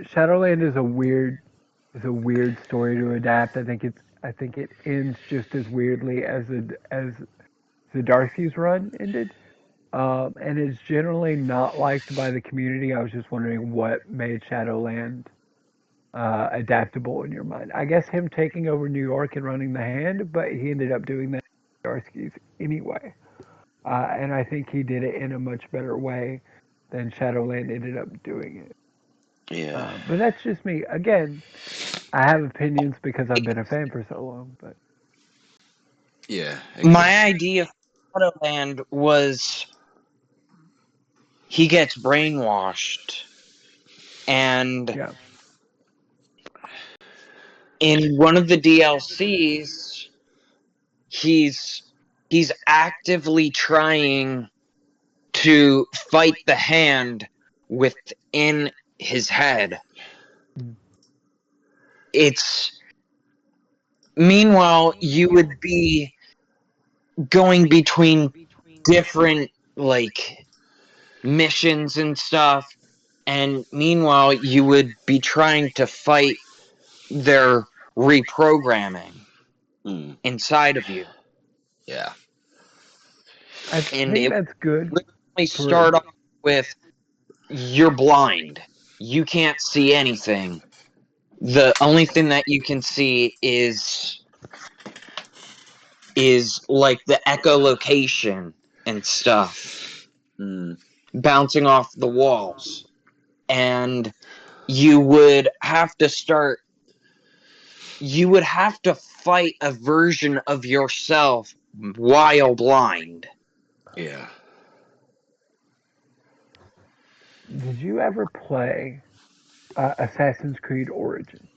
Shadowland is a weird story to adapt. I think it ends just as weirdly as the Darcy's run ended. And it's generally not liked by the community. I was just wondering what made Shadowland adaptable in your mind. I guess him taking over New York and running the hand, but he ended up doing that to Darcy's anyway. And I think he did it in a much better way than Shadowland ended up doing it. Yeah. But that's just me. Again, I have opinions because I've been a fan for so long. But Yeah. My Exactly. idea for Shadowland was he gets brainwashed, and yeah, in one of the DLCs, he's he's actively trying to fight the hand within his head. Mm. It's meanwhile you would be going between different like missions and stuff, and meanwhile you would be trying to fight their reprogramming Mm. inside of you, Yeah. I and think it that's good would literally for. start off with you're blind, you can't see anything, the only thing that you can see is like the echolocation and stuff Mm. bouncing off the walls, and you would have to start you would have to fight a version of yourself while blind. Yeah. Did you ever play Assassin's Creed Origin?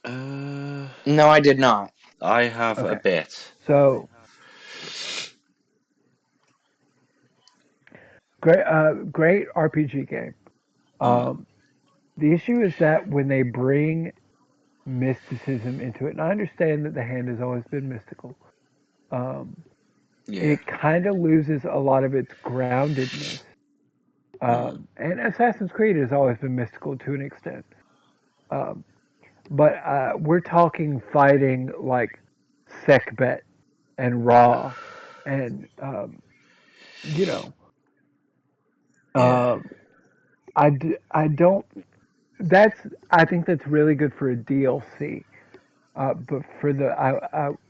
Uh, No, I did not. I have a Okay, bit. so great RPG game. Mm. Um, the issue is that when they bring mysticism into it, and I understand that the hand has always been mystical, um, Yeah. it kind of loses a lot of its groundedness. Mm. And Assassin's Creed has always been mystical to an extent. Um, but we're talking fighting like Sekbet and Ra, and you know, Yeah. um, I don't. That's I think that's really good for a DLC. But for the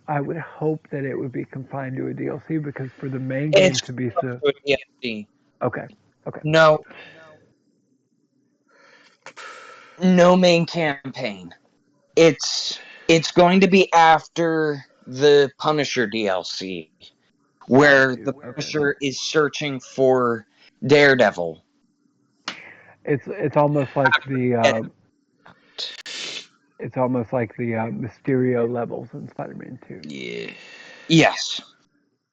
I would hope that it would be confined to a DLC because for the main game It's to be up so to a DLC. okay, okay, No, no main campaign. It's going to be after the Punisher DLC, got where the you. Okay, Punisher is searching for Daredevil. it's almost like the Mysterio levels in Spider-Man 2. Yeah. Yes.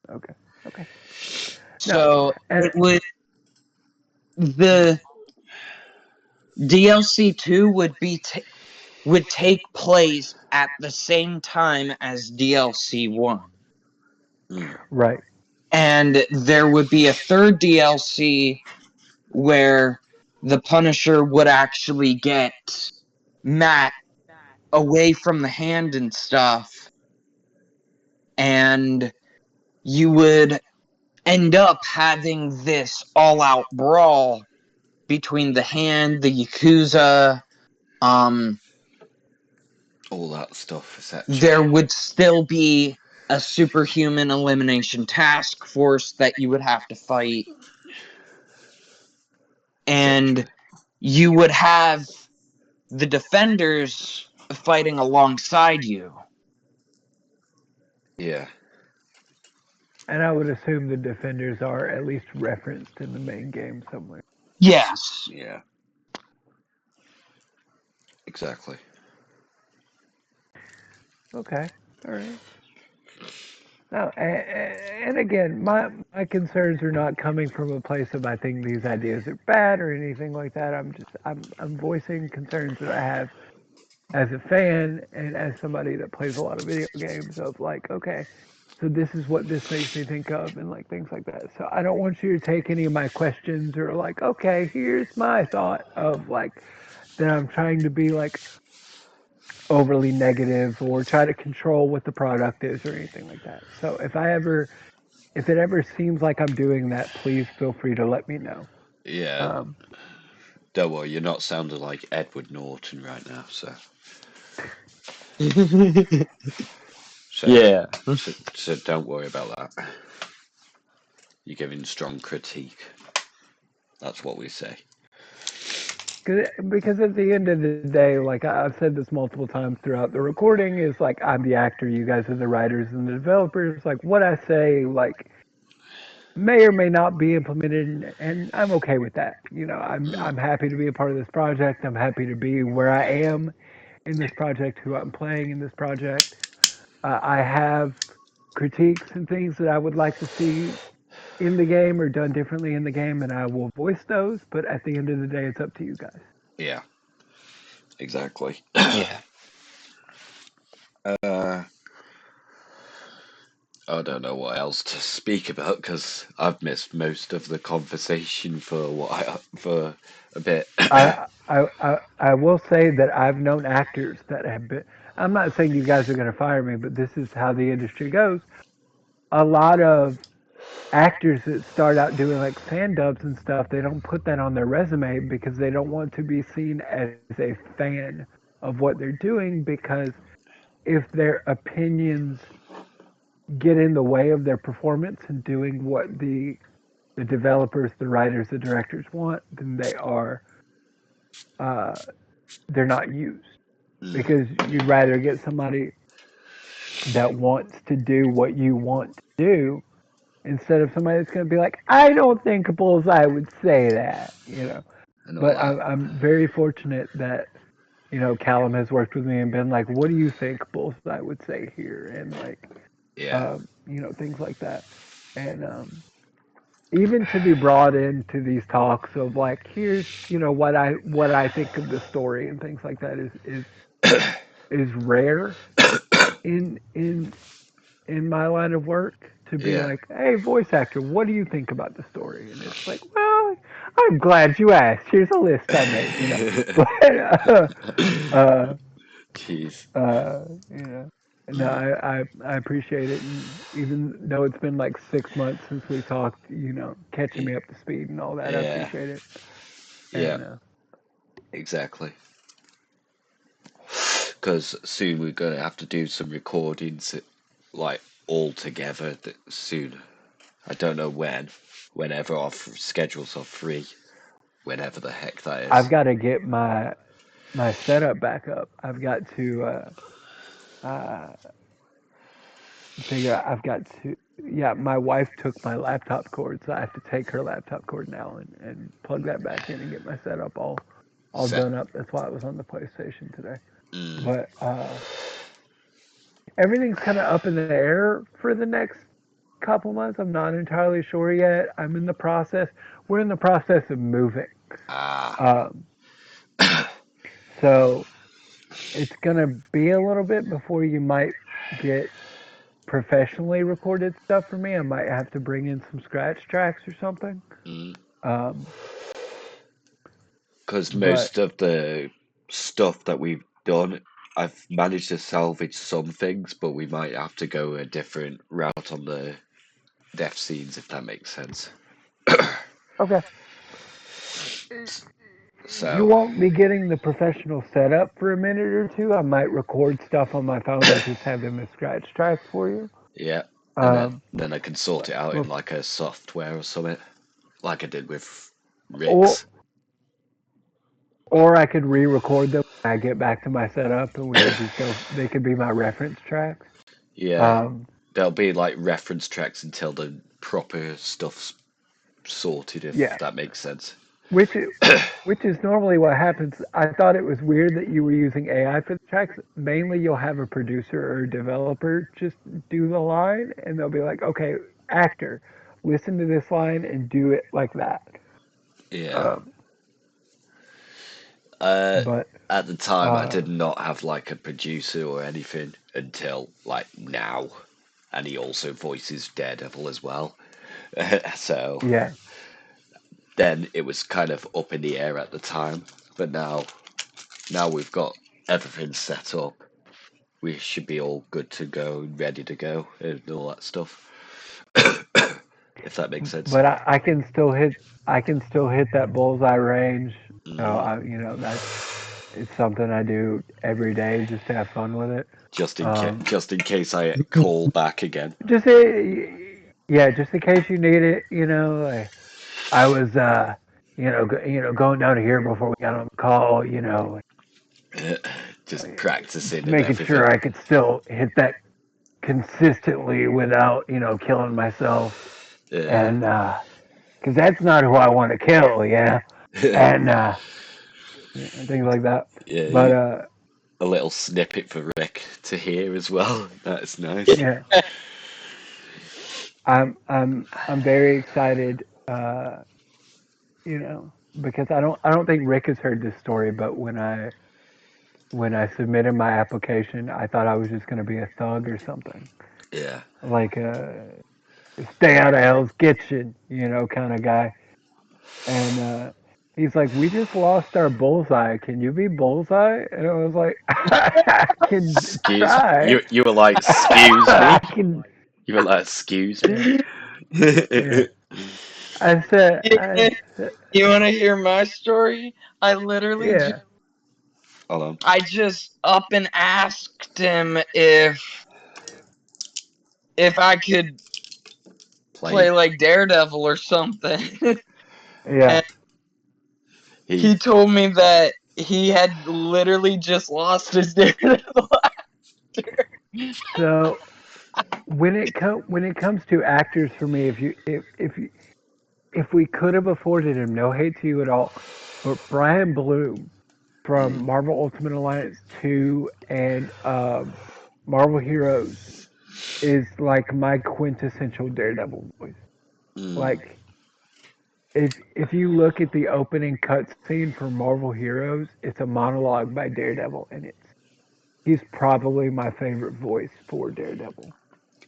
Okay, okay. No, So and it would the DLC 2 would take place at the same time as DLC 1. Mm. right. And there would be a third DLC where the Punisher would actually get Matt away from the hand and stuff, and you would end up having this all-out brawl between the hand, the Yakuza. All that stuff, essentially. There would still be a superhuman elimination task force that you would have to fight, and Essentially. you would have the defenders fighting alongside you. Yeah. And I would assume the defenders are at least referenced in the main game somewhere. Yes. Yeah. Exactly. Okay, all right. No, and again, my concerns are not coming from a place of I think these ideas are bad or anything like that. I'm voicing concerns that I have as a fan and as somebody that plays a lot of video games of like, okay, so this is what this makes me think of and like things like that. So I don't want you to take any of my questions or like, okay, here's my thought of like that I'm trying to be like overly negative or try to control what the product is or anything like that. So if it ever seems like I'm doing that, please feel free to let me know. Yeah. Um, Don't worry, you're not sounding like Edward Norton right now, so Yeah. so don't worry about that. You're giving strong critique. That's what we say. because at the end of the day, like I've said this multiple times throughout the recording, is like I'm the actor, you guys are the writers and the developers. Like what I say, like may or may not be implemented, and I'm okay with that. You know, Mm. I'm happy to be a part of this project. I'm happy to be where I am in this project, who I'm playing in this project. I have critiques and things that I would like to see in the game or done differently in the game, and I will voice those. But at the end of the day, it's up to you guys. Yeah, exactly. Yeah. uh, I don't know what else to speak about because I've missed most of the conversation for a bit. I will say that I've known actors that have been. I'm not saying you guys are going to fire me, but this is how the industry goes. A lot of actors that start out doing like fan dubs and stuff, they don't put that on their resume because they don't want to be seen as a fan of what they're doing, because if their opinions get in the way of their performance and doing what the developers, the writers, the directors want, then uh, they're not used, Mm, because you'd rather get somebody that wants to do what you want to do instead of somebody that's going to be like, I don't think Bullseye would say that, you know. and all But that. I'm very fortunate that, you know, Callum has worked with me and been like, what do you think Bullseye would say here? And like, Yeah. you know, things like that. And even to be brought into these talks of like, here's, you know, what I think of the story and things like that is rare in in my line of work, to be Yeah. like, hey, voice actor, what do you think about the story? And it's like, well, I'm glad you asked. Here's a list I made, you know. But uh, Jeez. you know, no, Mm, I appreciate it, and even though it's been like 6 months since we talked, you know, catching y- me up to speed and all that, I yeah. appreciate it. Yeah. And Exactly. Because soon we're gonna have to do some recordings, like all together. Soon. I don't know when. Whenever our schedules are free. Whenever the heck that I've is. got to get my setup back up. I've got to uh, figure out. I've got to. Yeah, my wife took my laptop cord, so I have to take her laptop cord now and plug that back in and get my setup all Set. done up. That's why I was on the PlayStation today. Mm, But everything's kind of up in the air for the next couple months. I'm not entirely sure yet. I'm in the process. We're in the process of moving. ah. Um, so it's gonna be a little bit before you might get professionally recorded stuff for me. I might have to bring in some scratch tracks or something. Mm. Um, Because but most of the stuff that we've done, I've managed to salvage some things, but we might have to go a different route on the death scenes, if that makes sense. okay, you So, won't be getting the professional setup for a minute or two. I might record stuff on my phone and just have them as scratch tracks for you. yeah. And Um, then I can sort it out in but, like a software or something, like I did with or Rick's. or I could re-record them when I get back to my setup, and we could just go. They could be my reference tracks. Yeah, Um, there'll be like reference tracks until the proper stuff's sorted, if yeah, that makes sense. which is, which is normally what happens. I thought it was weird that you were using AI for the tracks. Mainly, you'll have a producer or a developer just do the line, and they'll be like, "Okay, actor, listen to this line and do it like that." Yeah. Um, Uh, but at the time, I uh, did not have like a producer or anything until like now, and he also voices Daredevil as well. So yeah, then it was kind of up in the air at the time, but now now we've got everything set up, we should be all good to go, ready to go, and all that stuff. If that makes sense. But I can still hit that bullseye range. So Mm, that's it's something I do every day just to have fun with it. Um, just in case I call back again. just yeah, just in case you need it. I was going down here before we got on the call. Just practicing Just and making everything. sure I could still hit that consistently without killing myself, Yeah. and because that's not who I want to kill. And things like that. Yeah, But a little snippet for Rick to hear as well. That's nice. Yeah. yeah, I'm very excited. Because I don't think Rick has heard this story, but when I submitted my application, I thought I was just going to be a thug or something, Yeah. like stay out of Hell's Kitchen, kind of guy. And he's like, "We just lost our bullseye. Can you be bullseye?" And I was like, "I can Excuse try. you were like, excuse I me? can." You were like, excuse me? Yeah. I said, Yeah. You want to hear my story? I literally yeah, Hold on. I just up and asked him if I could Play. play like Daredevil or something. yeah. And He he told me that he had literally just lost his Daredevil actor. So when it comes to actors for me, if we could have afforded him, no hate to you at all, but Brian Bloom from mm, Marvel Ultimate Alliance 2 and Marvel Heroes is like my quintessential Daredevil voice. mm, Like if you look at the opening cutscene for Marvel Heroes, it's a monologue by Daredevil, and he's probably my favorite voice for Daredevil.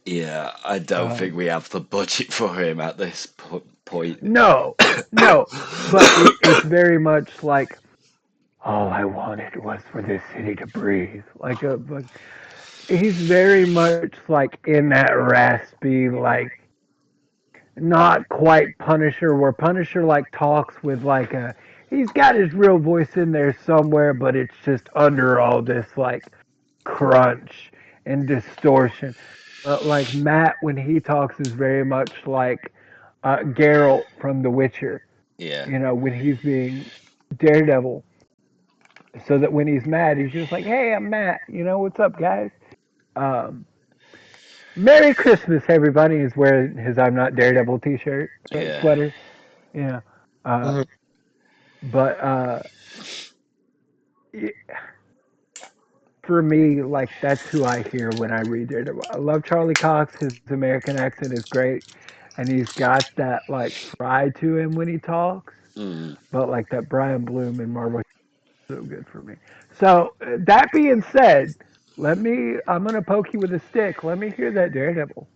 yeah, I don't think Um, we have the budget for him at this point. no, no, but it's very much like all I wanted was for this city to breathe. But he's very much like in that raspy, like not quite Punisher, where Punisher like talks with like a he's got his real voice in there somewhere, but it's just under all this like crunch and distortion. But like Matt, when he talks, is very much like Geralt from The Witcher. Yeah. When he's being Daredevil, so that when he's mad, he's just like, "Hey, I'm Matt. What's up, guys? Um, Merry Christmas, everybody!" Is wearing his "I'm Not Daredevil" T-shirt Yeah. sweater. Yeah. Uh, Mhm. but for me, like that's who I hear when I read Daredevil. I love Charlie Cox. His American accent is great, and he's got that like fry to him when he talks. Mm, But like that Brian Bloom in Marvel is so good for me. So that being said, I'm gonna poke you with a stick. Let me hear that Daredevil.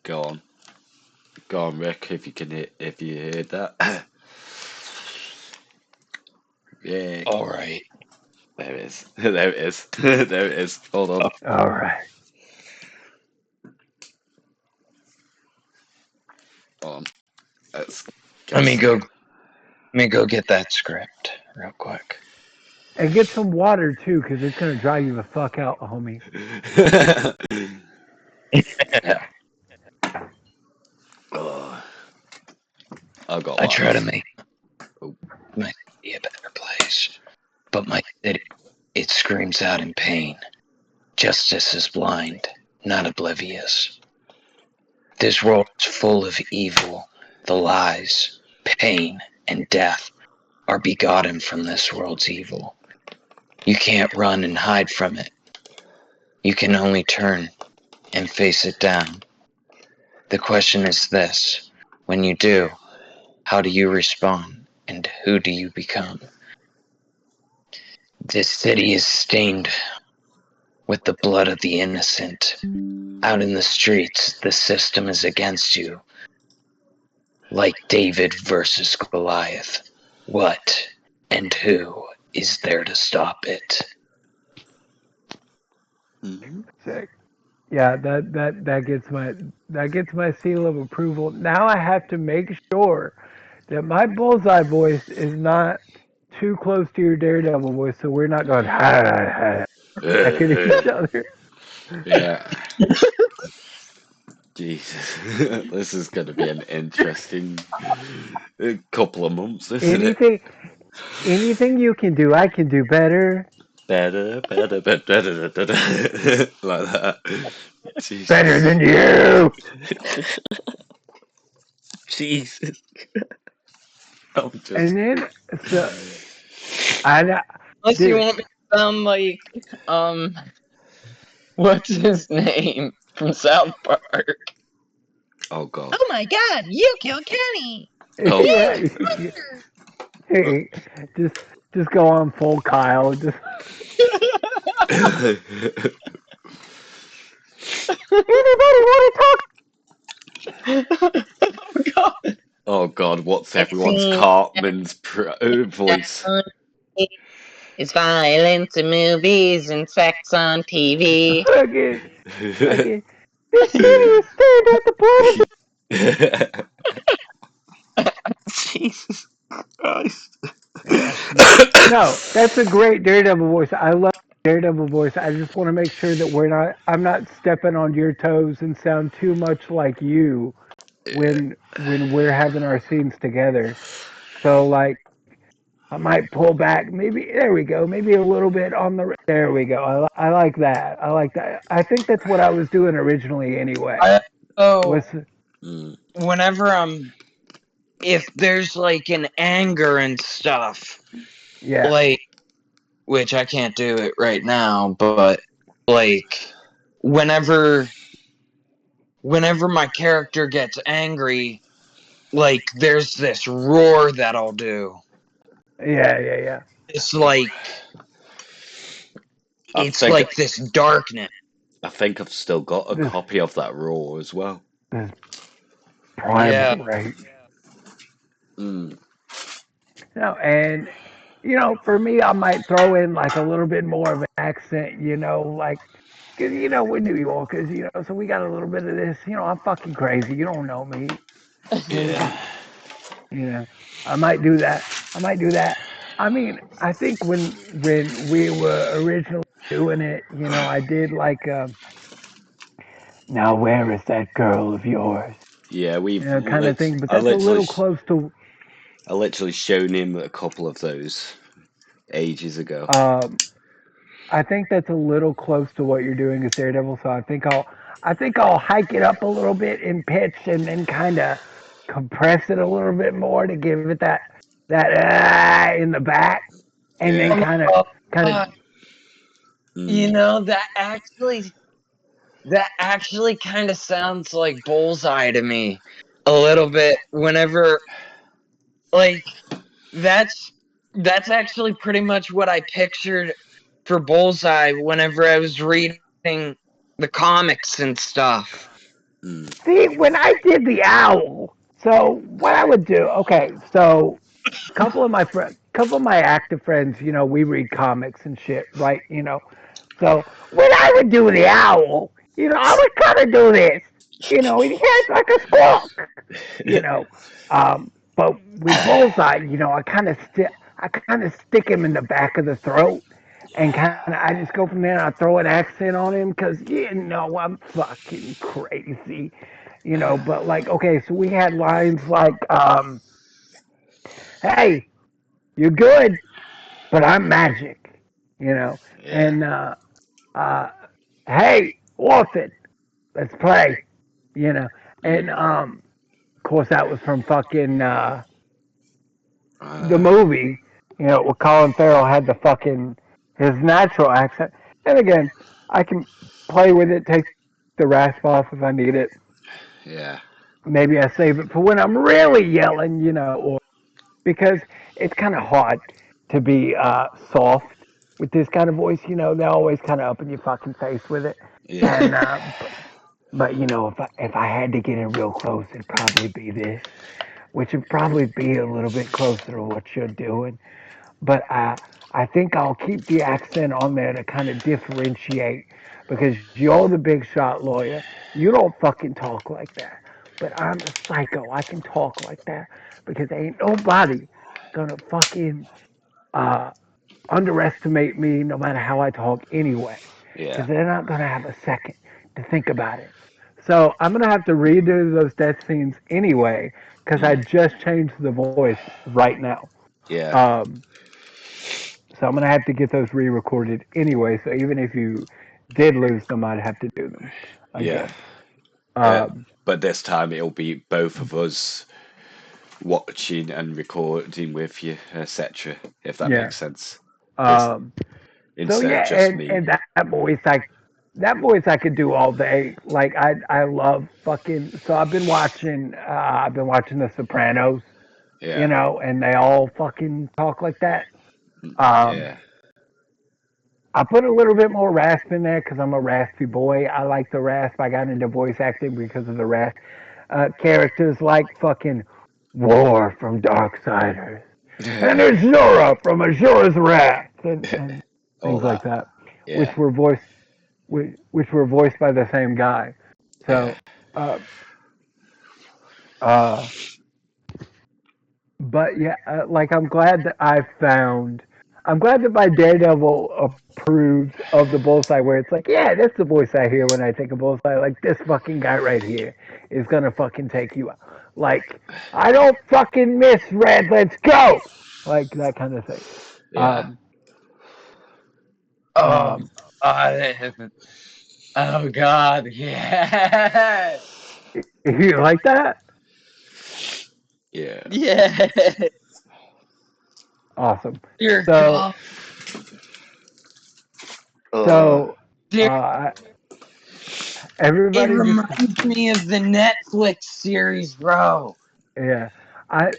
go on. Go on, Rick, if you heard that. Yeah. All right. There it is. There it is. There it is. Hold on. All right. Hold on. Let's Let me guess. go. Let me go get that script real quick. And get some water too, because it's gonna dry you the fuck out, homie. Oh, I've got I try to lots. make Oh, my city a better place, but my city, it screams out in pain. Justice is blind, not oblivious. This world is full of evil. The lies, pain, and death are begotten from this world's evil. You can't run and hide from it. You can only turn and face it down. The question is this: when you do, how do you respond and who do you become? This city is stained with the blood of the innocent. Out in the streets, the system is against you, like David versus Goliath. What and who is there to stop it. Mm-hmm. Sick. Yeah, that gets my seal of approval. Now I have to make sure that my bullseye voice is not too close to your Daredevil voice, so we're not going back at each other. Yeah. Jesus. This is going to be an interesting couple of months, isn't it? Anything, anything you can do, I can do better. Better, better, better, better, better, like that. Better Jesus. than you. Jesus. I'm just. And then so I know, Unless you dude. want me to sound like, um, what's his name from South Park? Oh God. Oh my god, you killed Kenny! Oh Yeah, God. You hey, just just go on full Kyle. Just anybody want to talk? Oh god. Oh God. What's Next everyone's scene, Cartman's voice? it's violence in movies and sex on TV. Fucking, fucking. This man was staring at the blood of Jesus Christ. Yeah, no, that's a great Daredevil voice. I love Daredevil voice. I just want to make sure that I'm not stepping on your toes and sound too much like you when we're having our scenes together. So like, I might pull back. Maybe there we go. Maybe a little bit on the. There we go. I like that. I like that. I think that's what I was doing originally anyway. I Was also, Mm, whenever if there's like an anger and stuff, yeah, like, which I can't do it right now, but like, whenever whenever my character gets angry, like there's this roar that I'll do. yeah. It's like I it's think like this darkness. I think I've still got a This copy of that Raw as well. this Yeah. primal rage. Mm, And for me, I might throw in like a little bit more of an accent. Like because we're New Yorkers. So we got a little bit of this. I'm fucking crazy. You don't know me. yeah. You know, I might do that. I might do that. I mean, I think when we were originally doing it, I did like now where is that girl of yours? Yeah, Kind of thing. But that's a little close to I literally shown him a couple of those ages ago. um I think that's a little close to what you're doing as Daredevil, so I think I'll hike it up a little bit in pitch and then kind of compress it a little bit more to give it that in the back, and then Yeah. kind of Uh, you Mm, know that actually kind of sounds like Bullseye to me a little bit. Whenever like that's actually pretty much what I pictured for Bullseye whenever I was reading the comics and stuff. mm, see when I did the owl. So what I would do, okay, so couple of my active friends, we read comics and shit, right? So when I would do the owl, I would kind of do this, and he has like a squawk, you know. But with Bullseye, I kind of stick him in the back of the throat, and I just go from there. And I throw an accent on him because I'm fucking crazy, But like, okay, so we had lines like, "Hey, you're good, but I'm magic," yeah. and uh, "Hey, orphan, let's play," you know, and Mm, of course that was from fucking the uh, movie, where Colin Farrell had the fucking his natural accent. And again, I can play with it, take the rasp off if I need it. yeah. Maybe I save it for when I'm really yelling, or because it's kind of hard to be soft with this kind of voice. They're always kind of up in your fucking face with it. Yeah. And but if I had to get in real close, it'd probably be this, which would probably be a little bit closer to what you're doing. But I think I'll keep the accent on there to kind of differentiate because you're the big shot lawyer. You don't fucking talk like that. But I'm a psycho. I can talk like that because ain't nobody gonna fucking uh, underestimate me no matter how I talk anyway. Yeah. Because they're not gonna have a second to think about it. So I'm gonna have to redo those death scenes anyway because I Mm. just changed the voice right now. Yeah. Um, so I'm gonna have to get those re-recorded anyway. So even if you did lose them, I'd have to do them Yeah. again. Uh, Um, but this time it'll be both of us watching and recording with you, etc. If that yeah. makes sense. This Um, so instead yeah, of just me. and that voice I could do all day. Like I love fucking. So I've been watching The Sopranos, Yeah. and they all fucking talk like that. Mm. Um, Yeah. I put a little bit more rasp in there because I'm a raspy boy. I like the rasp. I got into voice acting because of the rasp. Characters like fucking War from Darksiders, and Azura from Azura's Wrath, and All things like that. that, Yeah. which were voiced which were voiced by the same guy. Yeah. So, uh, uh, but yeah, like I'm glad that my Daredevil approves of the Bullseye, where it's like, yeah, that's the voice I hear when I think of Bullseye. Like this fucking guy right here is gonna fucking take you out. Like I don't fucking miss Red. Let's go. Like that kind of thing. Yeah. Um, Oh, um, oh God, yeah, you like that? Yeah. yeah. Awesome. Dear So, God, Uh, so, dear, uh, it everybody just reminds me of the Netflix series, bro. yeah. I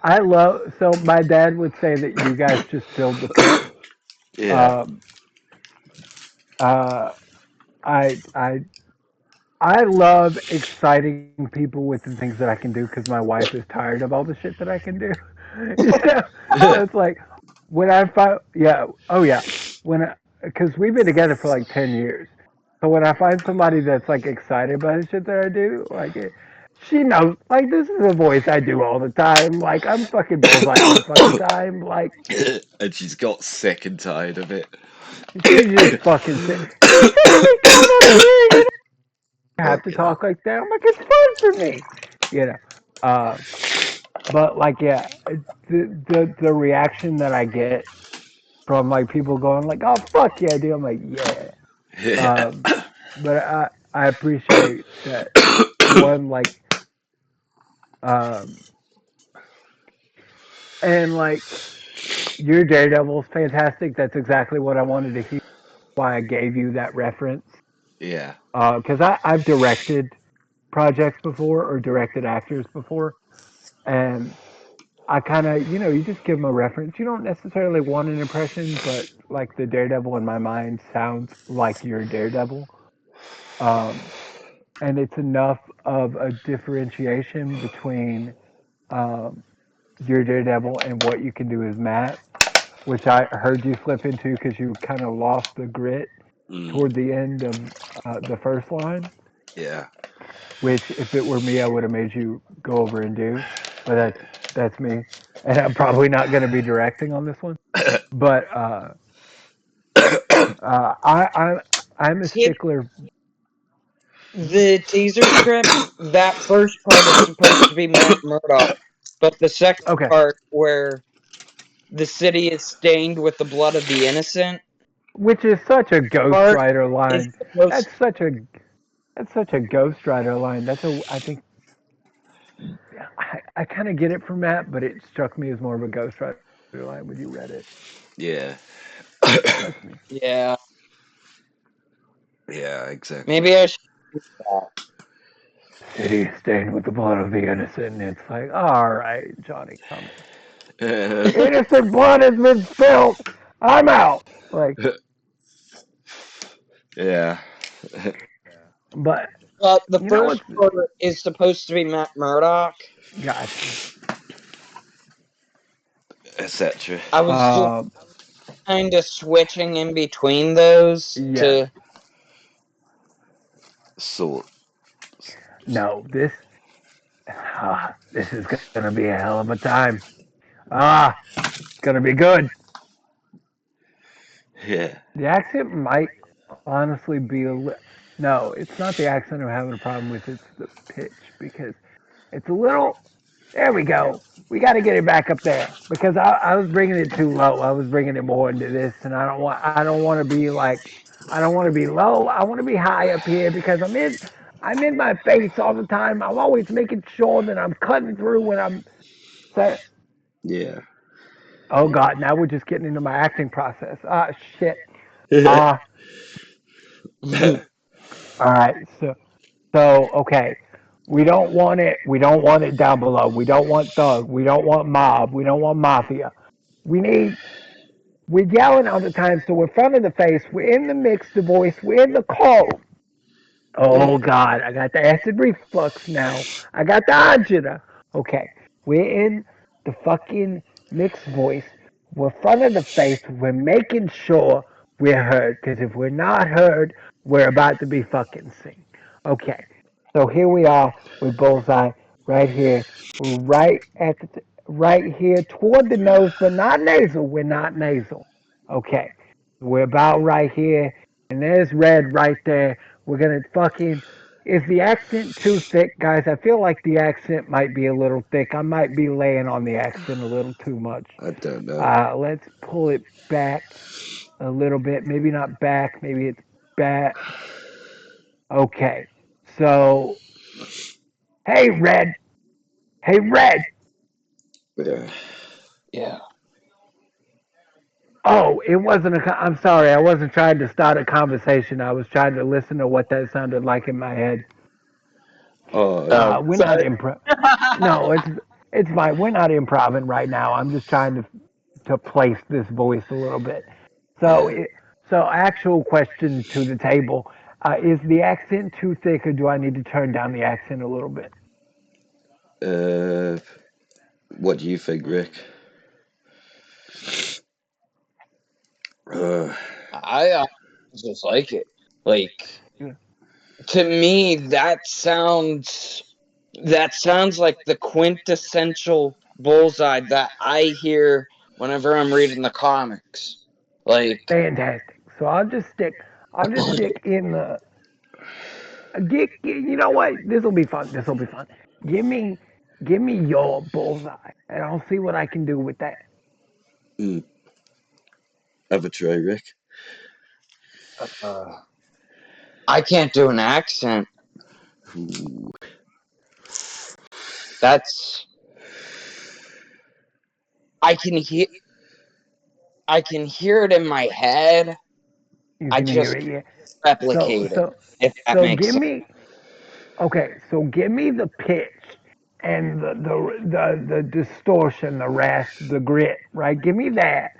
I love so my dad would say that you guys just filled the pit. yeah. Um uh I I I love exciting people with the things that I can do because my wife is tired of all the shit that I can do. Yeah, so it's like when I find yeah, oh yeah, when because we've been together for like 10 years. So when I find somebody that's like excited by the shit that I do, like she knows like this is a voice I do all the time. Like I'm fucking bullseye all the fucking time. Like And she's got sick and tired of it. she's just fucking sick. She's sick of me coming up here. Have to Fucking hell. talk like that. I'm like it's fun for me. You know. Uh, but like yeah, the reaction that I get from like people going like, "Oh fuck yeah, dude," I'm like, yeah. Yeah. Um, but I appreciate that one um, and like your Daredevil's fantastic. That's exactly what I wanted to hear. Why I gave you that reference Yeah. because I've directed projects before or directed actors before, and I kind of you just give them a reference. You don't necessarily want an impression, but like the Daredevil in my mind sounds like your Daredevil. Um, and it's enough of a differentiation between um, your Daredevil and what you can do as Matt, which I heard you slip into because you kind of lost the grit Mm. toward the end of the first line. Yeah. Which, if it were me, I would have made you go over and do. But that's me, and I'm probably not going to be directing on this one. But I'm a Tip stickler. the teaser script. That first part is supposed to be Matt Murdock, but the second Okay, part where the city is stained with the blood of the innocent which is such a Ghost part Rider is line. supposed. That's such a That's such a Ghost Rider line. I think I kind of get it from Matt, but it struck me as more of a Ghost Rider line when you read it. Yeah. That's me. Yeah, Yeah, exactly. maybe I should do that. City stained with the blood of the innocent. And it's like, all right, Johnny, come on. Innocent blood has been spilled. I'm out. Like, Yeah. but But the you know first what's part is supposed to be Matt Murdock. gotcha. etc. I was just Um, kind of switching in between those Yes. to. Sort. No, this is gonna be a hell of a time. Ah, it's gonna be good. Yeah. The accent might honestly be no, it's not the accent I'm having a problem with. It's the pitch because it's a little. There we go. We got to get it back up there because I was bringing it too low. I was bringing it more into this, and I don't want to be like I don't want to be low. I want to be high up here because I'm in my face all the time. I'm always making sure that I'm cutting through when I'm saying. Yeah. Oh God, now we're just getting into my acting process. Ah shit. Ah, all right. So okay. We don't want it. We don't want it down below. We don't want thug. We don't want mob. We don't want mafia. We need. We're yelling all the time, so we're front of the face. We're in the mixed voice. We're in the cold. Oh Yeah. God, I got the acid reflux now. I got the agita. Okay, we're in the fucking mixed voice. We're front of the face. We're making sure we're heard. Because if we're not heard, we're about to be fucking seen. Okay, so here we are with Bullseye right here. We're right here toward the nose, but not nasal. We're not nasal. Okay, we're about right here, and there's red right there. We're gonna fucking. Is the accent too thick, guys? I feel like the accent might be a little thick. I might be laying on the accent a little too much. I don't know. Let's pull it back a little bit. Maybe not back. Maybe it's back. Okay. So, hey, Red. Hey, Red. Yeah. Yeah. Oh, it wasn't I'm sorry. I wasn't trying to start a conversation. I was trying to listen to what that sounded like in my head. Oh, We're not improv. No, it's fine. We're not improving right now. I'm just trying to place this voice a little bit. So, yeah. actual question to the table: is the accent too thick, or do I need to turn down the accent a little bit? Uh, what do you think, Rick? Uh, I just like it. Like, Yeah. to me, that sounds like the quintessential bullseye that I hear whenever I'm reading the comics. Like, Fantastic. So I'll just stick in the you know what? This will be fun. This will be fun. Give me give me your bullseye, and I'll see what I can do with that. mm, have a try, Rick. uh, I can't do an accent. Ooh, That's I can hear I can hear it in my head. You I can hear just it, yeah. can't So replicate it. so If that so makes give sense. me okay. So give me the pitch and the distortion, the rasp, the grit, right? Give me that,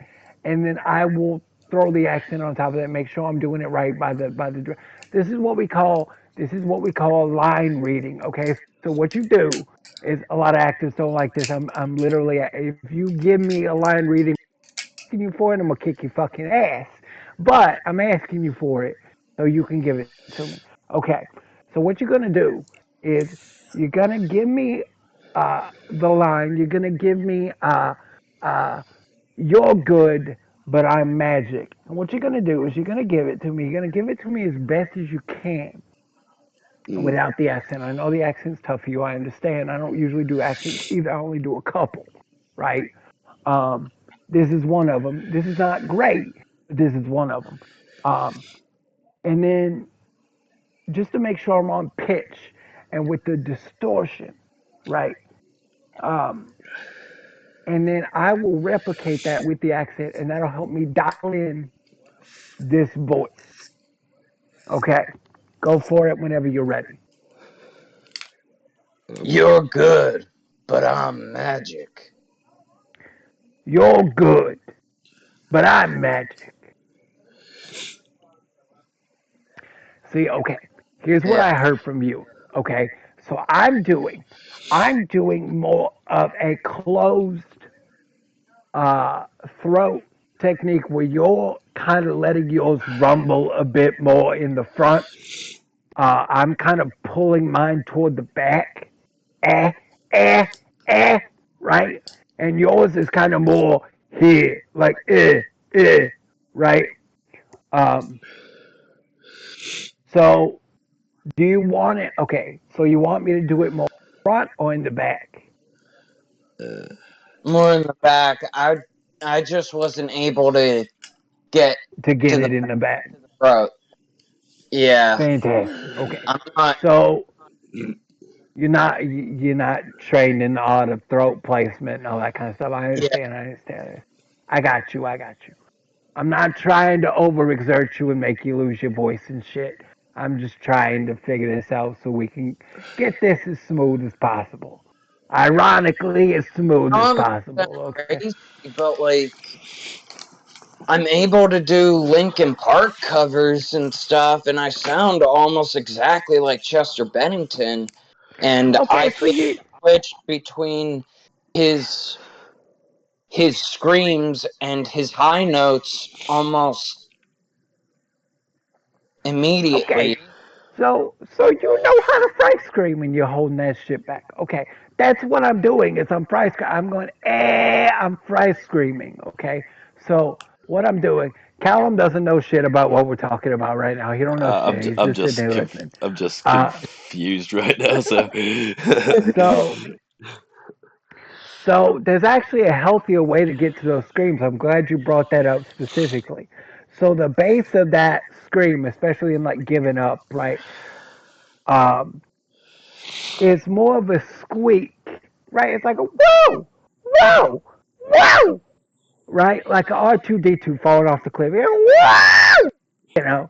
and then I will throw the accent on top of that. Make sure I'm doing it right by the. This is what we call line reading. Okay, so what you do is a lot of actors don't like this. I'm literally if you give me a line reading asking you for it, I'm gonna kick your fucking ass. But I'm asking you for it so you can give it to me. Okay. So what you're gonna do is you're gonna give me the line. You're gonna give me uh, you're good, but I'm magic. And what you're gonna do is you're gonna give it to me. You're gonna give it to me as best as you can mm, without the accent. I know the accent's tough for you. I understand. I don't usually do accents either. I only do a couple, right? Um, this is one of them. This is not great, but this is one of them. Um, and then just to make sure I'm on pitch and with the distortion, right? Um, and then I will replicate that with the accent, and that'll help me dial in this voice. Okay, go for it whenever you're ready. You're good, but I'm magic. You're good, but I'm magic. See, okay, here's what Yeah. I heard from you. Okay, so I'm doing more of a closed uh, throat technique where you're kind of letting yours rumble a bit more in the front. I'm kind of pulling mine toward the back. Eh, eh, eh, right? And yours is kind of more here, like right? Um, so do you want it? Okay, so you want me to do it more front or in the back Uh, More in the back. I just wasn't able to get to to get the it in the back? throat. Yeah. Fantastic. Okay, I'm not. so you're not trained in the art of throat placement and all that kind of stuff. I Yeah. understand. I understand. I got you. I got you. I'm not trying to overexert you and make you lose your voice and shit. I'm just trying to figure this out so we can get this as smooth as possible. Ironically, as smooth as I'm not possible. Okay. crazy, but like I'm able to do Linkin Park covers and stuff, and I sound almost exactly like Chester Bennington. And I Okay. So can you switch between his his screams and his high notes almost okay? immediately. So you know how to fry scream when you're holding that shit back. Okay, that's what I'm doing. Is I'm fry scream. I'm going I'm fry screaming. Okay, so what I'm doing. Callum doesn't know shit about what we're talking about right now. He don't know shit. He's just sitting there listening. I'm just Uh, confused right now. So, so so there's actually a healthier way to get to those screams. I'm glad you brought that up specifically. So the base of that scream, especially in like giving up, right? Um, is more of a squeak, right? It's like a whoa, whoa, whoa, right? Like a R2D2 falling off the cliff. Whoa, you know.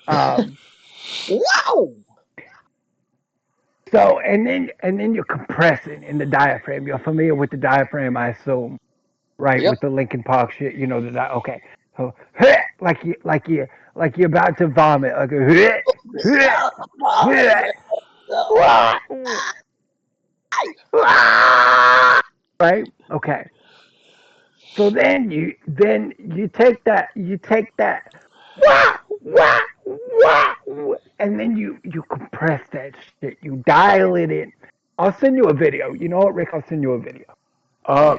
Um, Wow! so and then you're compressing in the diaphragm. You're familiar with the diaphragm, I assume, right? Yep. With the Linkin Park shit, you know okay. So like you're about to vomit, like a right? Okay. So then you take that wah, wah, and then you compress that shit. You dial it in. I'll send you a video. You know what, Rick? I'll send you a video. Uh,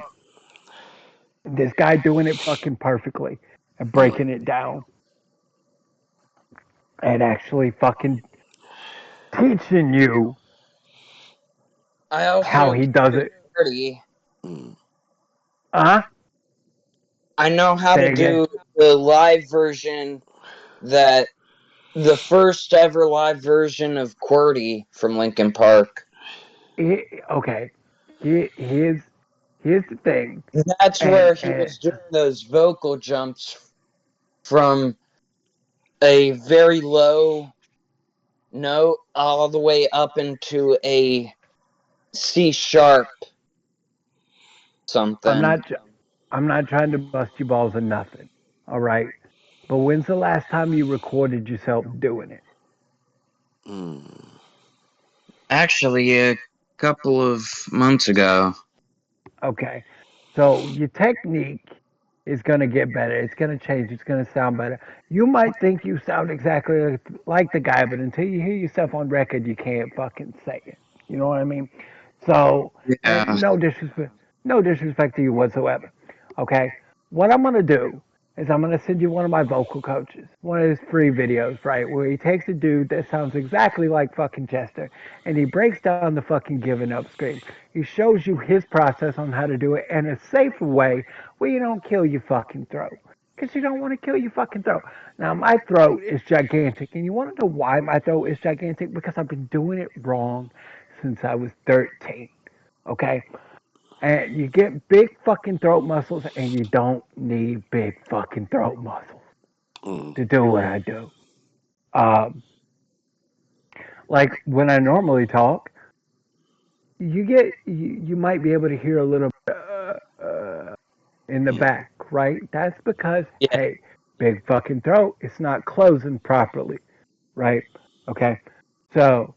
this guy doing it fucking perfectly and breaking it down and actually fucking teaching you I how also he can does do it. party. Uh, I know how say to it again. do the live version that the first ever live version of QWERTY from Linkin Park. Okay. Here's the thing. That's And where he was doing those vocal jumps from a very low note all the way up into a C sharp I'm something. not I'm not trying to bust your balls or nothing. All right. But when's the last time you recorded yourself doing it? Actually, a couple of months ago. Okay. So your technique is going to get better. It's going to change. It's going to sound better. You might think you sound exactly like the guy, but until you hear yourself on record, you can't fucking say it. You know what I mean? So, and Yeah. no disrespect to you whatsoever. Okay. What I'm going to do is I'm going to send you one of my vocal coaches, one of his free videos, right, where he takes a dude that sounds exactly like fucking Chester and he breaks down the fucking giving up scream. He shows you his process on how to do it in a safer way where you don't kill your fucking throat. Because you don't want to kill your fucking throat. Now, my throat is gigantic. And you want to know why my throat is gigantic? Because I've been doing it wrong since I was 13. Okay? And you get big fucking throat muscles, and you don't need big fucking throat muscles to do what I do. Um, like when I normally talk, you might be able to hear a little in the back, right? That's because Yeah. hey, big fucking throat, it's not closing properly, right? Okay, so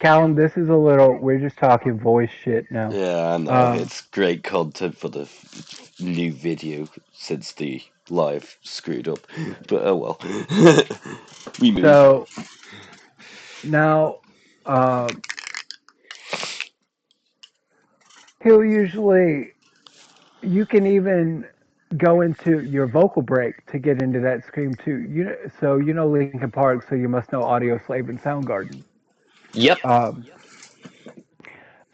Callum, this is a little. We're just talking voice shit now. Yeah, I know. Um, It's great content for the new video since the live screwed up. But oh well. We move. so now, um, he'll usually. You can even go into your vocal break to get into that scream too. So you know Linkin Park, so you must know Audio Slave and Soundgarden. Yep. Um,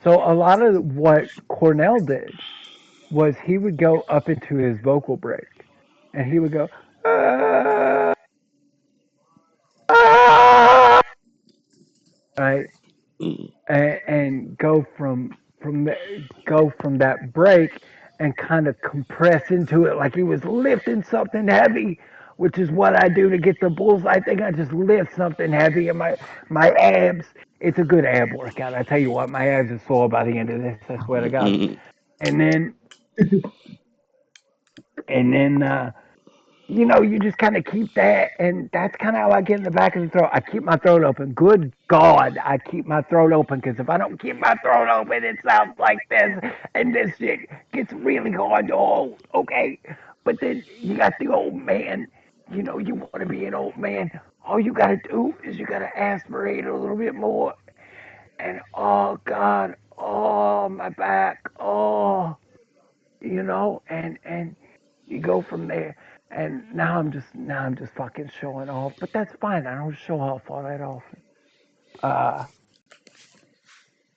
so a lot of what Cornell did was he would go up into his vocal break, and he would go, "Ah, ah," right, Mm, and go from that break and kind of compress into it like he was lifting something heavy, which is what I do to get the bulls. I think I just lift something heavy in my abs. It's a good ab workout. I tell you what, my abs are sore by the end of this. I swear to God. mm, And then and then you just kind of keep that, and that's kind of how I get in the back of the throat. I keep my throat open. Good God, I keep my throat open because if I don't keep my throat open, it sounds like this, and this shit gets really hard to hold. Okay, but then you got the old man. You want to be an old man. All you gotta do is you gotta aspirate a little bit more, and oh God, oh my back, oh, and you go from there. And now I'm just fucking showing off, but that's fine. I don't show off all that often. Uh,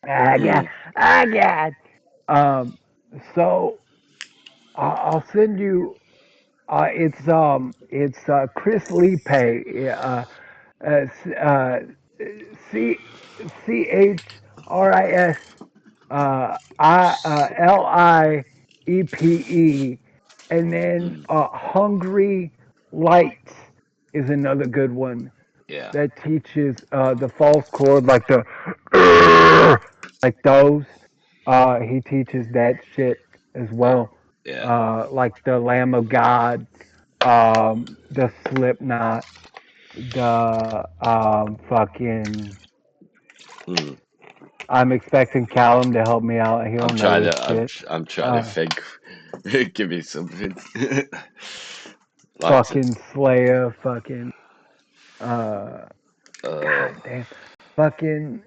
I got, mm. I got. Um, so I'll send you. It's Chris Lipe. Uh, uh, C CHRIS Lipe, and then Mm. Hungry Lights is another good one Yeah. that teaches the false chord like those. He teaches that shit as Uh, well. yeah. Like the Lamb of God, the Slipknot, the fucking. Mm. I'm expecting Callum to help me out. He'll I'm know trying this to. I'm. shit. I'm trying to Uh, think. Give me something. Like to. Fucking Slayer, fucking uh, Uh. god damn, fucking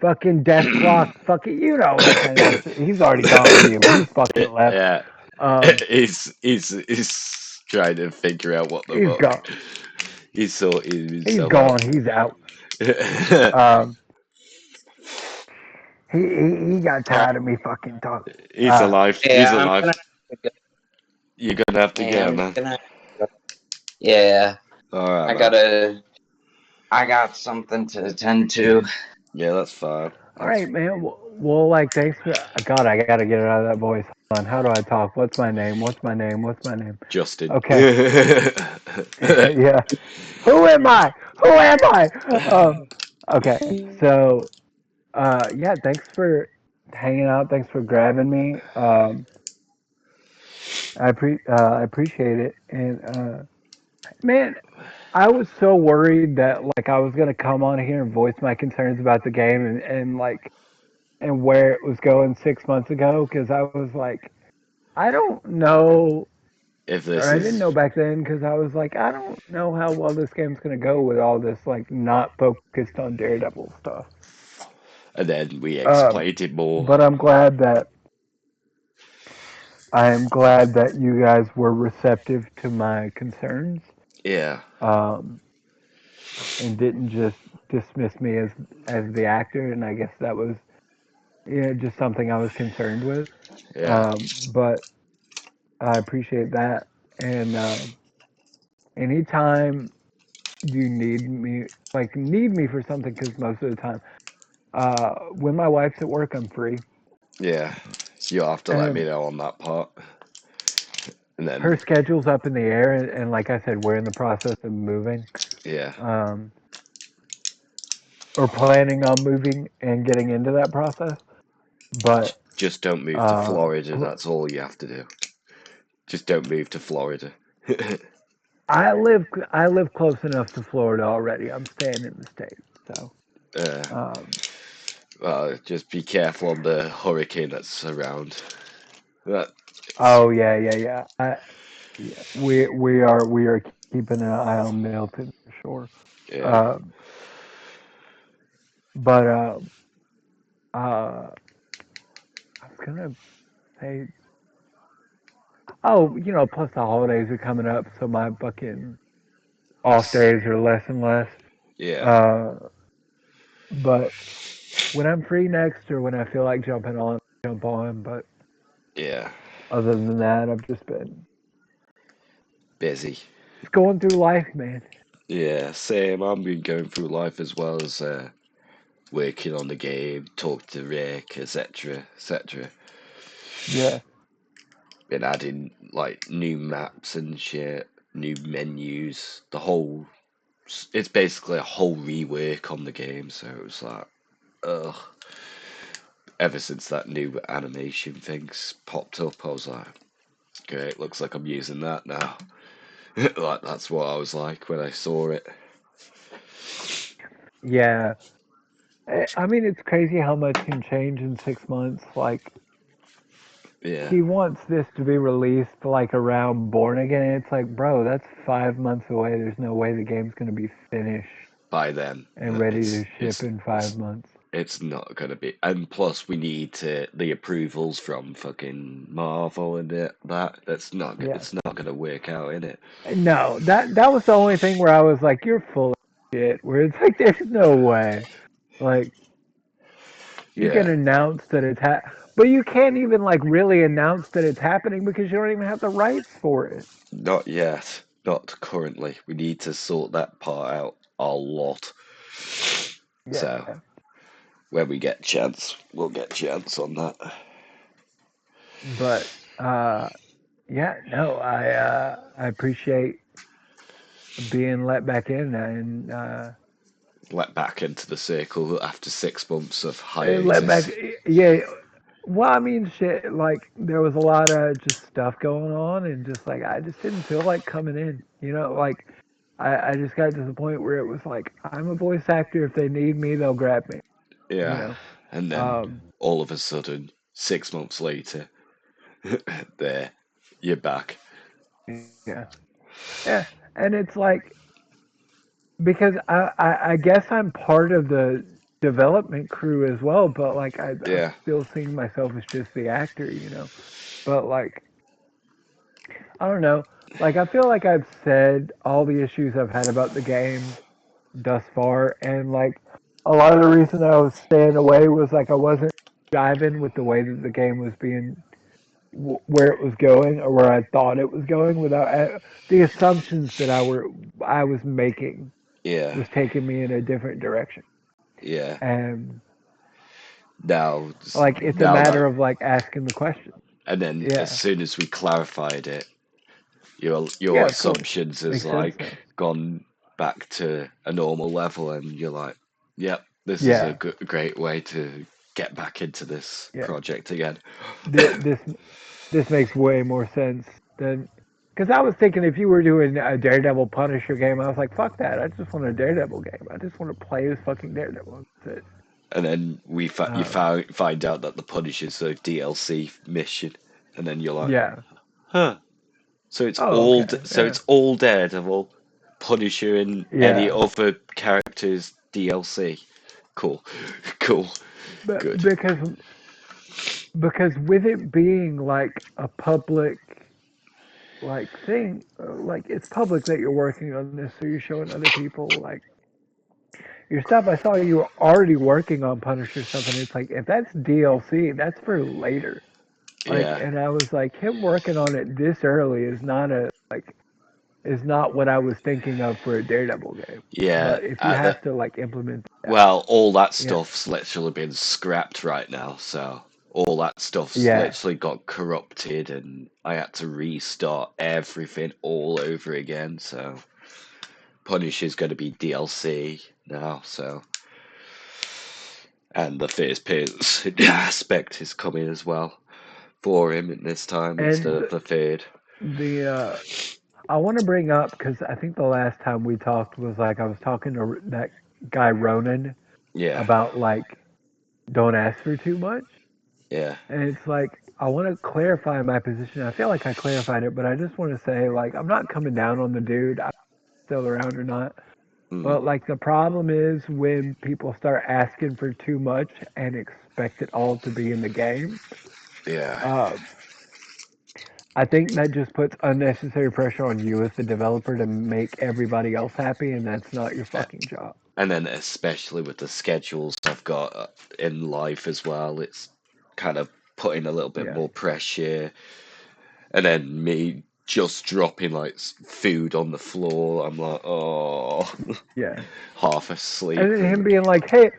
fucking Death Clock, fucking that kind of shit. He's already gone on mute. He's fucking left. Yeah. Um, He's trying to figure out what the he's gone. fuck. He's sorting He's himself out. gone. He's out. Um, he got All right. tired of me fucking talking. He's alive. He's Yeah, I'm alive. gonna. Have to go. You're gonna have to Yeah, go, I'm man. gonna. Have to go. Yeah, All right, I man. gotta. I got something to attend to. Yeah, that's fine. All right, man. Well, like, thanks for. God, I gotta get it out of that voice. Hold on. How do I talk? What's my name? What's my name? What's my name? Justin. Okay. Yeah. Who am I? Who am I? Okay. So, yeah. Thanks for hanging out. Thanks for grabbing me. I appreciate it. And man, I was so worried that like I was gonna come on here and voice my concerns about the game and like and where it was going 6 months ago because I was like, I don't know, If or this I didn't is, know back then because I was like, I don't know how well this game's gonna go with all this like not focused on Daredevil stuff. and then we Um, explained it more. but I am glad that you guys were receptive to my concerns, Yeah, um, and didn't just dismiss me as the actor. And I guess that was just something I was concerned with. yeah, But I appreciate that. And anytime you need me for something, because most of the time, when my wife's at work, I'm free. yeah. You'll have to let me And know on that part. And her then, schedule's up in the air, and like I said, we're in the process of moving, yeah, um, or planning on moving and getting into that process. But just don't move to uh, Florida. That's all you have to do. Just don't move to Florida. I live close enough to Florida already. I'm staying in the state, so Uh, Um, well, just be careful on the hurricane that's around. That, oh yeah, yeah, yeah. Yeah, we are keeping an eye on Milton for sure. yeah, Um, but uh, I was gonna say, oh, plus the holidays are coming up, so my fucking off that's days are less and less. yeah, Uh, but when I'm free next, or when I feel like jumping on, jump on. But yeah, other than that, I've just been busy. just going through life, man. Yeah, same. I've been going through life as well as working on the game, talk to Rick, etc., etc. Yeah, Been adding like new maps and shit, new menus. It's basically a whole rework on the game. So it was like, ugh. Ever since that new animation thing's popped up, I was like, great. Looks like I'm using that now. Like that's what I was like when I saw it. yeah. I mean, it's crazy how much can change in 6 months. Like, Yeah. he wants this to be released like around Born Again. And it's like, bro, that's 5 months away. There's no way the game's gonna be finished By then, and ready it's to ship in 5 months. it's not gonna be. And plus, we need the approvals from fucking Marvel and that. Yeah. It's not gonna work out in it. No, that was the only thing where I was like, you're full of shit. Where it's like, there's no way. Like, you can Yeah, announce that but you can't even like really announce that it's happening because you don't even have the rights for it. not yet. Not currently. We need to sort that part out a lot. Yeah. So when we get chance, we'll get chance on that. But yeah, no, I appreciate being let back in and Let back into the circle after 6 months of let back. hiatus. Yeah. Well, I mean, shit. Like there was a lot of just stuff going on, and just like I just didn't feel like coming in. Like I just got to the point where it was like I'm a voice actor. If they need me, they'll grab me. You Yeah, know. and then Um. all of a sudden, 6 months later, there, you're back. Yeah. Yeah. And it's like because I guess I'm part of the development crew as well, but like I'm Yeah, still seeing myself as just the actor. But like I don't know, like I feel like I've said all the issues I've had about the game thus far, and like a lot of the reason I was staying away was like I wasn't jiving with the way that the game was being where it was going or where I thought it was going without the assumptions that I was making yeah, was taking me in a different direction. yeah. And Now, like it's a now that, matter of like asking the question. and then as Yeah. soon as we clarified it, your Yeah, of course. assumptions has Makes sense like now. gone back to a normal level, and you're like, yep, this is a Yeah. great way to get back into this Yeah. project again. This makes way more sense than because I was thinking if you were doing a Daredevil Punisher game, I was like, fuck that. I just want a Daredevil game. I just want to play as fucking Daredevil. That's it. And then you Um, find out that the Punisher's a DLC mission, and then you're like, yeah. huh. Oh, okay. So Yeah. it's all Daredevil, Punisher, and any Yeah. other characters DLC. Cool, cool, But good. because with it being like a public like thing, like it's public that you're working on this, so you're showing other people like your stuff. I saw you were already working on Punisher stuff, and it's like if that's DLC, that's for later. Like, Yeah, and I was like, him working on it this early is not what I was thinking of for a Daredevil game. yeah. But if you At the have to like implement that, Well, all that yeah, stuff's literally been scrapped right now, so all that stuff's yeah, literally got corrupted, and I had to restart everything all over again. So Punisher's going to be DLC now, so and the first person aspect is coming as well for him in this time instead and of the third. the I want to bring up because I think the last time we talked was like I was talking to that guy Ronan. Yeah. about like don't ask for too much. Yeah. And it's like I want to clarify my position. I feel like I clarified it, but I just want to say like I'm not coming down on the dude. I'm still around or not. Mm. But like the problem is when people start asking for too much and expect it all to be in the game. Yeah. Uh, I think that just puts unnecessary pressure on you as the developer to make everybody else happy, and that's not your A- fucking job. And then especially with the schedules I've got in life as well, it's kind of putting a little bit Yeah, more pressure. And then me just dropping like food on the floor. I'm like, oh, yeah. half And asleep. then him being like, "Hey,"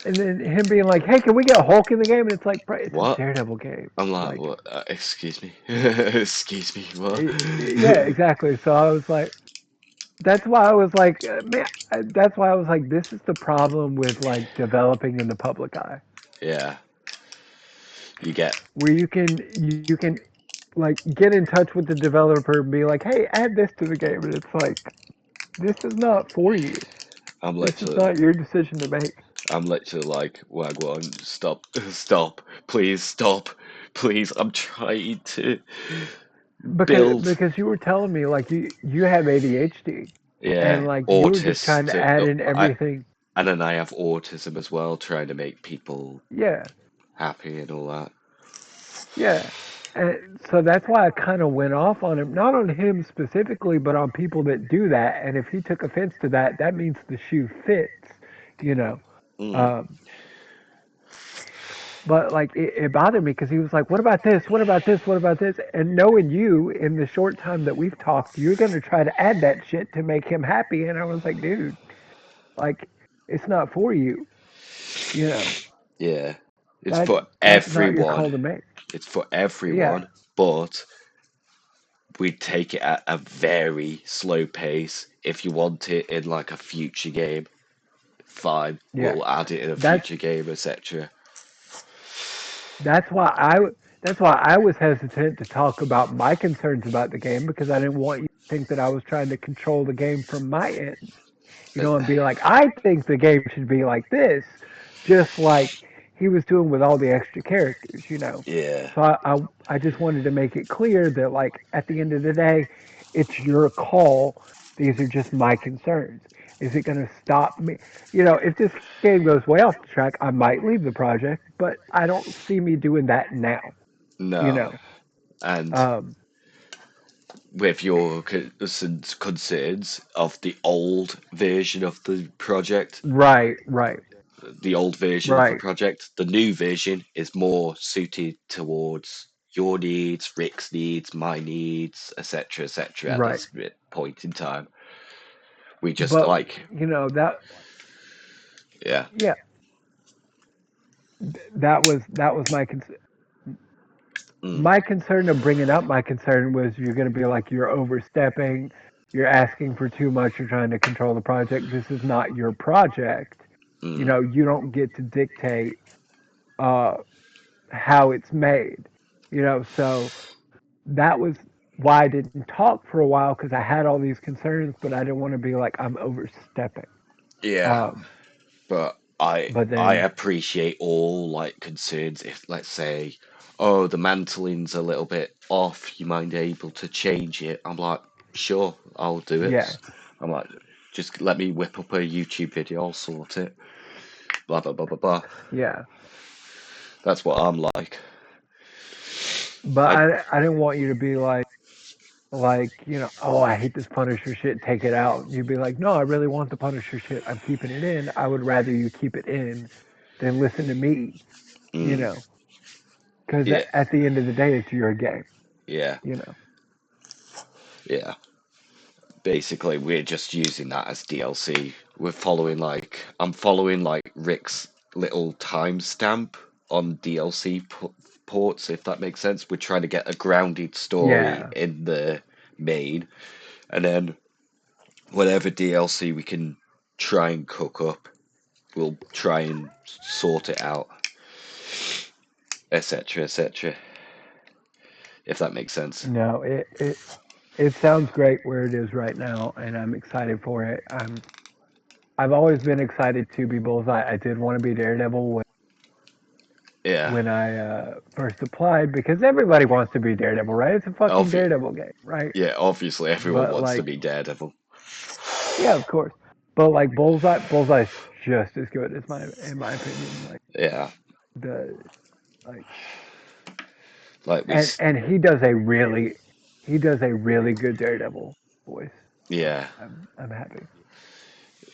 and then him being like, "Hey, can we get Hulk in the game?" And it's like, bro, it's a What? Daredevil game. I'm like, Like, what? Excuse me, excuse me, what? yeah, exactly. So I was like, that's why I was like, man, that's why I was like, this is the problem with like developing in the public eye, Yeah, you get. where you can like get in touch with the developer and be like, hey, add this to the game, and it's like, this is not for you. I'm This is literally, not your decision to make. I'm literally like, Wagwan, stop, stop, please stop, please. I'm trying to build. Because you were telling me like you have ADHD, and Yeah, like you were just trying to autistic. add in I everything. and then I have autism as well, trying to make people Yeah, happy and all that. yeah. And so that's why I kind of went off on him, not on him specifically, but on people that do that. And if he took offense to that, that means the shoe fits, you know. Mm, Um, but like it bothered me because he was like, "What about this? What about this? What about this?" And knowing you, in the short time that we've talked, you're gonna try to add that shit to make him happy. And I was like, "Dude, like it's not for you, you know. yeah, it's That for that's not your everyone. call to make." It's for Yeah, everyone, but we take it at a very slow pace. If you want it in like a future game, fine, yeah. we'll add it in a That's future game, etc. that's why that's why I was hesitant to talk about my concerns about the game because I didn't want you to think that I was trying to control the game from my end. You Uh, know, and be like, I think the game should be like this, just like he was doing with all the extra characters, you know. Yeah, So I just wanted to make it clear that like at the end of the day, it's your call. These are just my concerns. Is it going to stop me? You know, if this game goes way off the track, I might leave the project, but I don't see me doing that now. You no, know, and um, with your concerns of the old version of the project, right, right, the old version of the right, project. The new version is more suited towards your needs, Rick's needs, my needs, etc., etc. At right. this point in time, we just But like, you know yeah, yeah, that was mm, my concern of bringing up my concern was you're going to be like you're overstepping, you're asking for too much, you're trying to control the project. This is not your project. You mm, know, you don't get to dictate uh, how it's made. You know, so that was why I didn't talk for a while because I had all these concerns, but I didn't want to be like I'm overstepping. yeah. Um, But but I then appreciate all like concerns. If let's say, oh, the mantling's a little bit off, you mind able to change it? I'm like, sure, I'll do yeah, it. I'm like, just let me whip up a YouTube video, I'll sort it. Blah blah blah blah blah. yeah. That's what I'm like. But I I didn't want you to be like, you know, oh, I hate this Punisher shit, take it out. You'd be like, no, I really want the Punisher shit. I'm keeping it in. I would rather you keep it in than listen to me, you mm, know, because yeah, at the end of the day, it's your game, yeah, you know. yeah. Basically, we're just using that as DLC. We're following like I'm following like Rick's little timestamp on DLC ports, if that makes sense. We're trying to get a grounded story Yeah, in the main, and then whatever DLC we can try and cook up, we'll try and sort it out, etc., etc. If that makes sense. no, it sounds great where it is right now, and I'm excited for it. I'm I've always been excited to be Bullseye. I did want to be Daredevil Yeah, when I first applied because everybody wants to be Daredevil, right? It's a fucking obvi- Daredevil game, right? yeah. Obviously, everyone But wants to like, be Daredevil. yeah, of course. But like Bullseye's just as good as in my opinion. Like Yeah, the like, like we. and he does a really good Daredevil voice. So Yeah, I'm happy.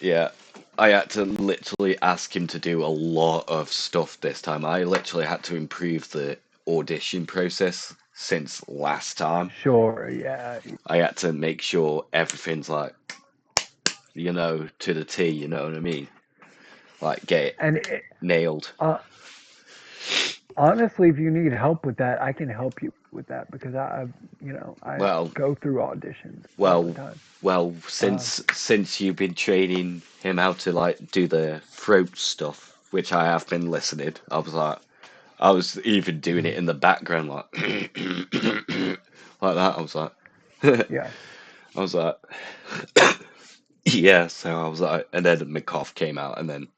yeah. I had to literally ask him to do a lot of stuff this time. I literally had to improve the audition process since last time. Sure, yeah, I had to make sure everything's like, to the T, you know what I mean? Like, get it and nailed. uh, honestly, if you need help with that, I can help you with that because I Well, go through auditions all the well, time. well, Um, since you've been training him how to like do the throat stuff, which I have been listening, I was even doing it mm, in the background, like like that. I was like, I yeah, was like, yeah. So I was like, and then my cough came out, and then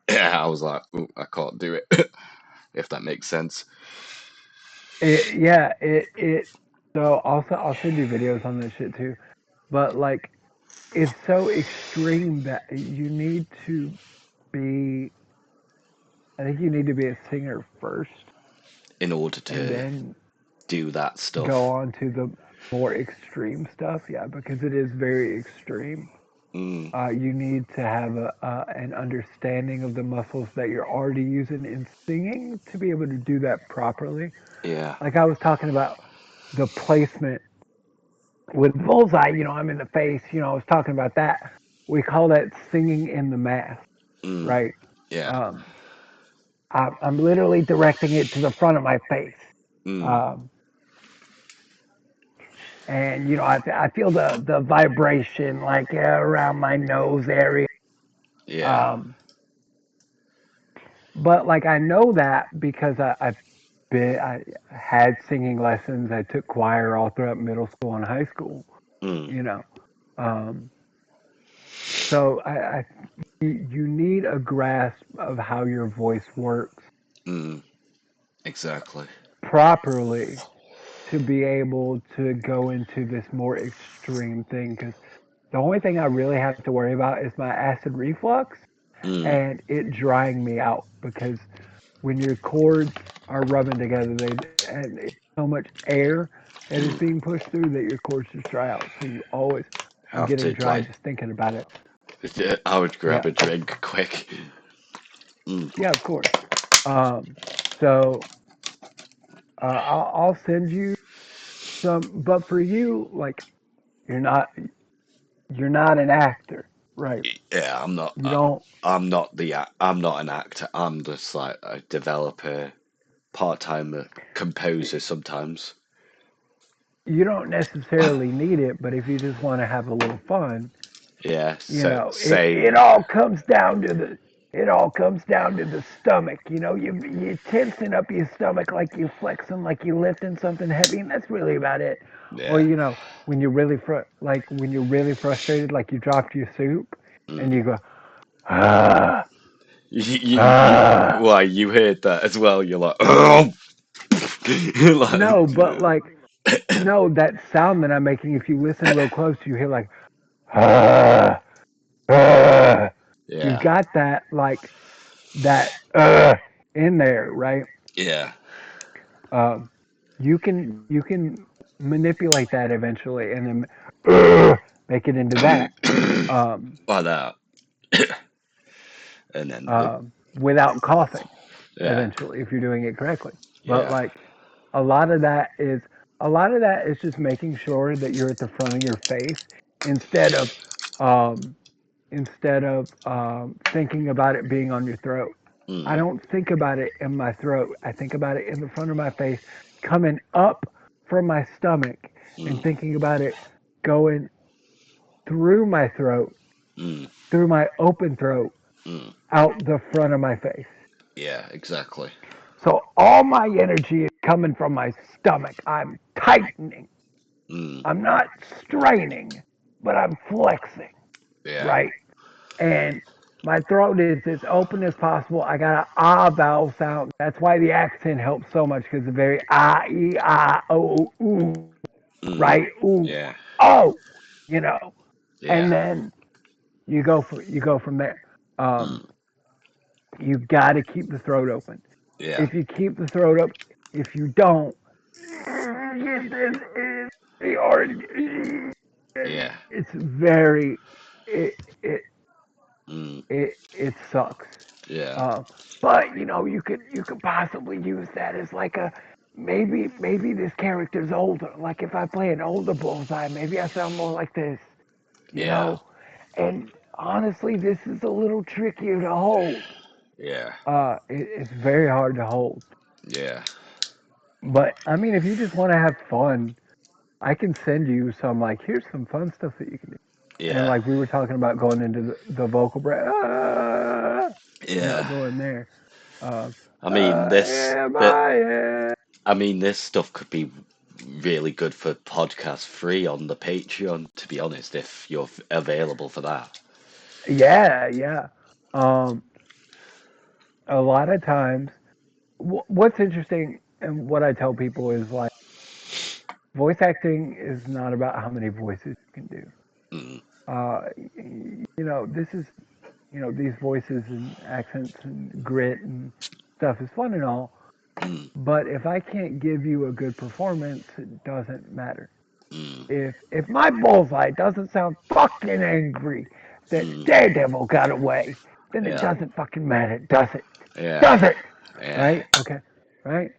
I was like, "Ooh, I can't do it," if that makes sense. it. So I'll send you videos on this shit too. But like, it's so extreme that you need to be. I think you need to be a singer first, In order and to then do that go stuff. on to the more extreme stuff. Yeah, because it is very extreme. Mm, You need to have an understanding of the muscles that you're already using in singing to be able to do that properly. yeah. Like I was talking about the placement with bullseye, I'm in the face, I was talking about that. We call that singing in the mask, Mm, right? yeah. Um, I'm literally directing it to the front of my face. Mm, Um, and I feel the vibration like around my nose area. yeah. Um, but like I know that because I had singing lessons. I took choir all throughout middle school and high school. Mm, You know, um, so you need a grasp of how your voice works mm, exactly. properly to be able to go into this more extreme thing. Because the only thing I really have to worry about is my acid reflux Mm, and it drying me out because when your cords are rubbing together, and it's so much air that is being pushed through that your cords just dry out. So I'm have getting to dry like. just thinking about it. I would grab Yeah, a drink quick. Mm, yeah, of course. Um, so I'll send you some, but for you, like you're not you're not an actor, right? yeah, You don't I'm not an actor. I'm just like a developer, part-time composer sometimes. you don't necessarily need it, but if you just want to have a little fun, Yeah. So it say. it all comes down to the stomach. You tensing up your stomach like you flexing, like you lifting something heavy, and that's really about it. Or Yeah. when when you're really frustrated, like you dropped your soup, and Mm. you go ah Why you heard that as well? You're like, oh, like, no, but like no, that sound that I'm making. If you listen real close, you hear like ah ah. You've yeah, got that in there, right? yeah. Um, you can manipulate that eventually, and then make it into that um, Like that, and then without coughing. yeah, Eventually, if you're doing it correctly. But yeah. like a lot of that is a lot of that is just making sure that you're at the front of your face instead of um, thinking about it being on your throat. I Mm, don't think about it in my throat. I think about it in the front of my face, coming up from my stomach, and mm, thinking about it going through my throat, mm, through my open throat, mm. out the front of my face. Yeah, exactly. So all my energy is coming from my stomach. I'm tightening. Mm, I'm not straining, but I'm flexing, yeah, right? and my throat is as open as possible. I got an ah vowel sound. That's why the accent helps so much because it's very ah e ah oh ooh, Mm. right, ooh, Yeah. oh, you know, Yeah. and then you go from there. Um, Mm. you got to keep the throat open. Yeah. If you keep the throat up, if you don't, this is very hard. Yeah. It's very it it Mm. it sucks. Yeah. Um, but you could possibly use that as like a maybe this character's older. Like if I play an older bullseye, maybe I sound more like this. You Yeah. know, and honestly, this is a little trickier to hold. Yeah. It's very hard to hold. Yeah. But I mean, if you just want to have fun, I can send you some like here's some fun stuff that you can do. And Yeah. like we were talking about going into the vocal break, Yeah. going there. Um, I mean this am that I? I mean this stuff could be really good for podcast free on the Patreon, to be honest, if you're available for that. Yeah, yeah. Um, a lot of times, what's interesting and what I tell people is like voice acting is not about how many voices you can do. Mm. This is these voices and accents and grit and stuff is fun and all. Mm. But if I can't give you a good performance, it doesn't matter. Mm. If my bullseye doesn't sound fucking angry that Mm. Daredevil got away, then it Yeah. doesn't fucking matter, does it? Yeah. Does it? Yeah. Right? Okay. Right?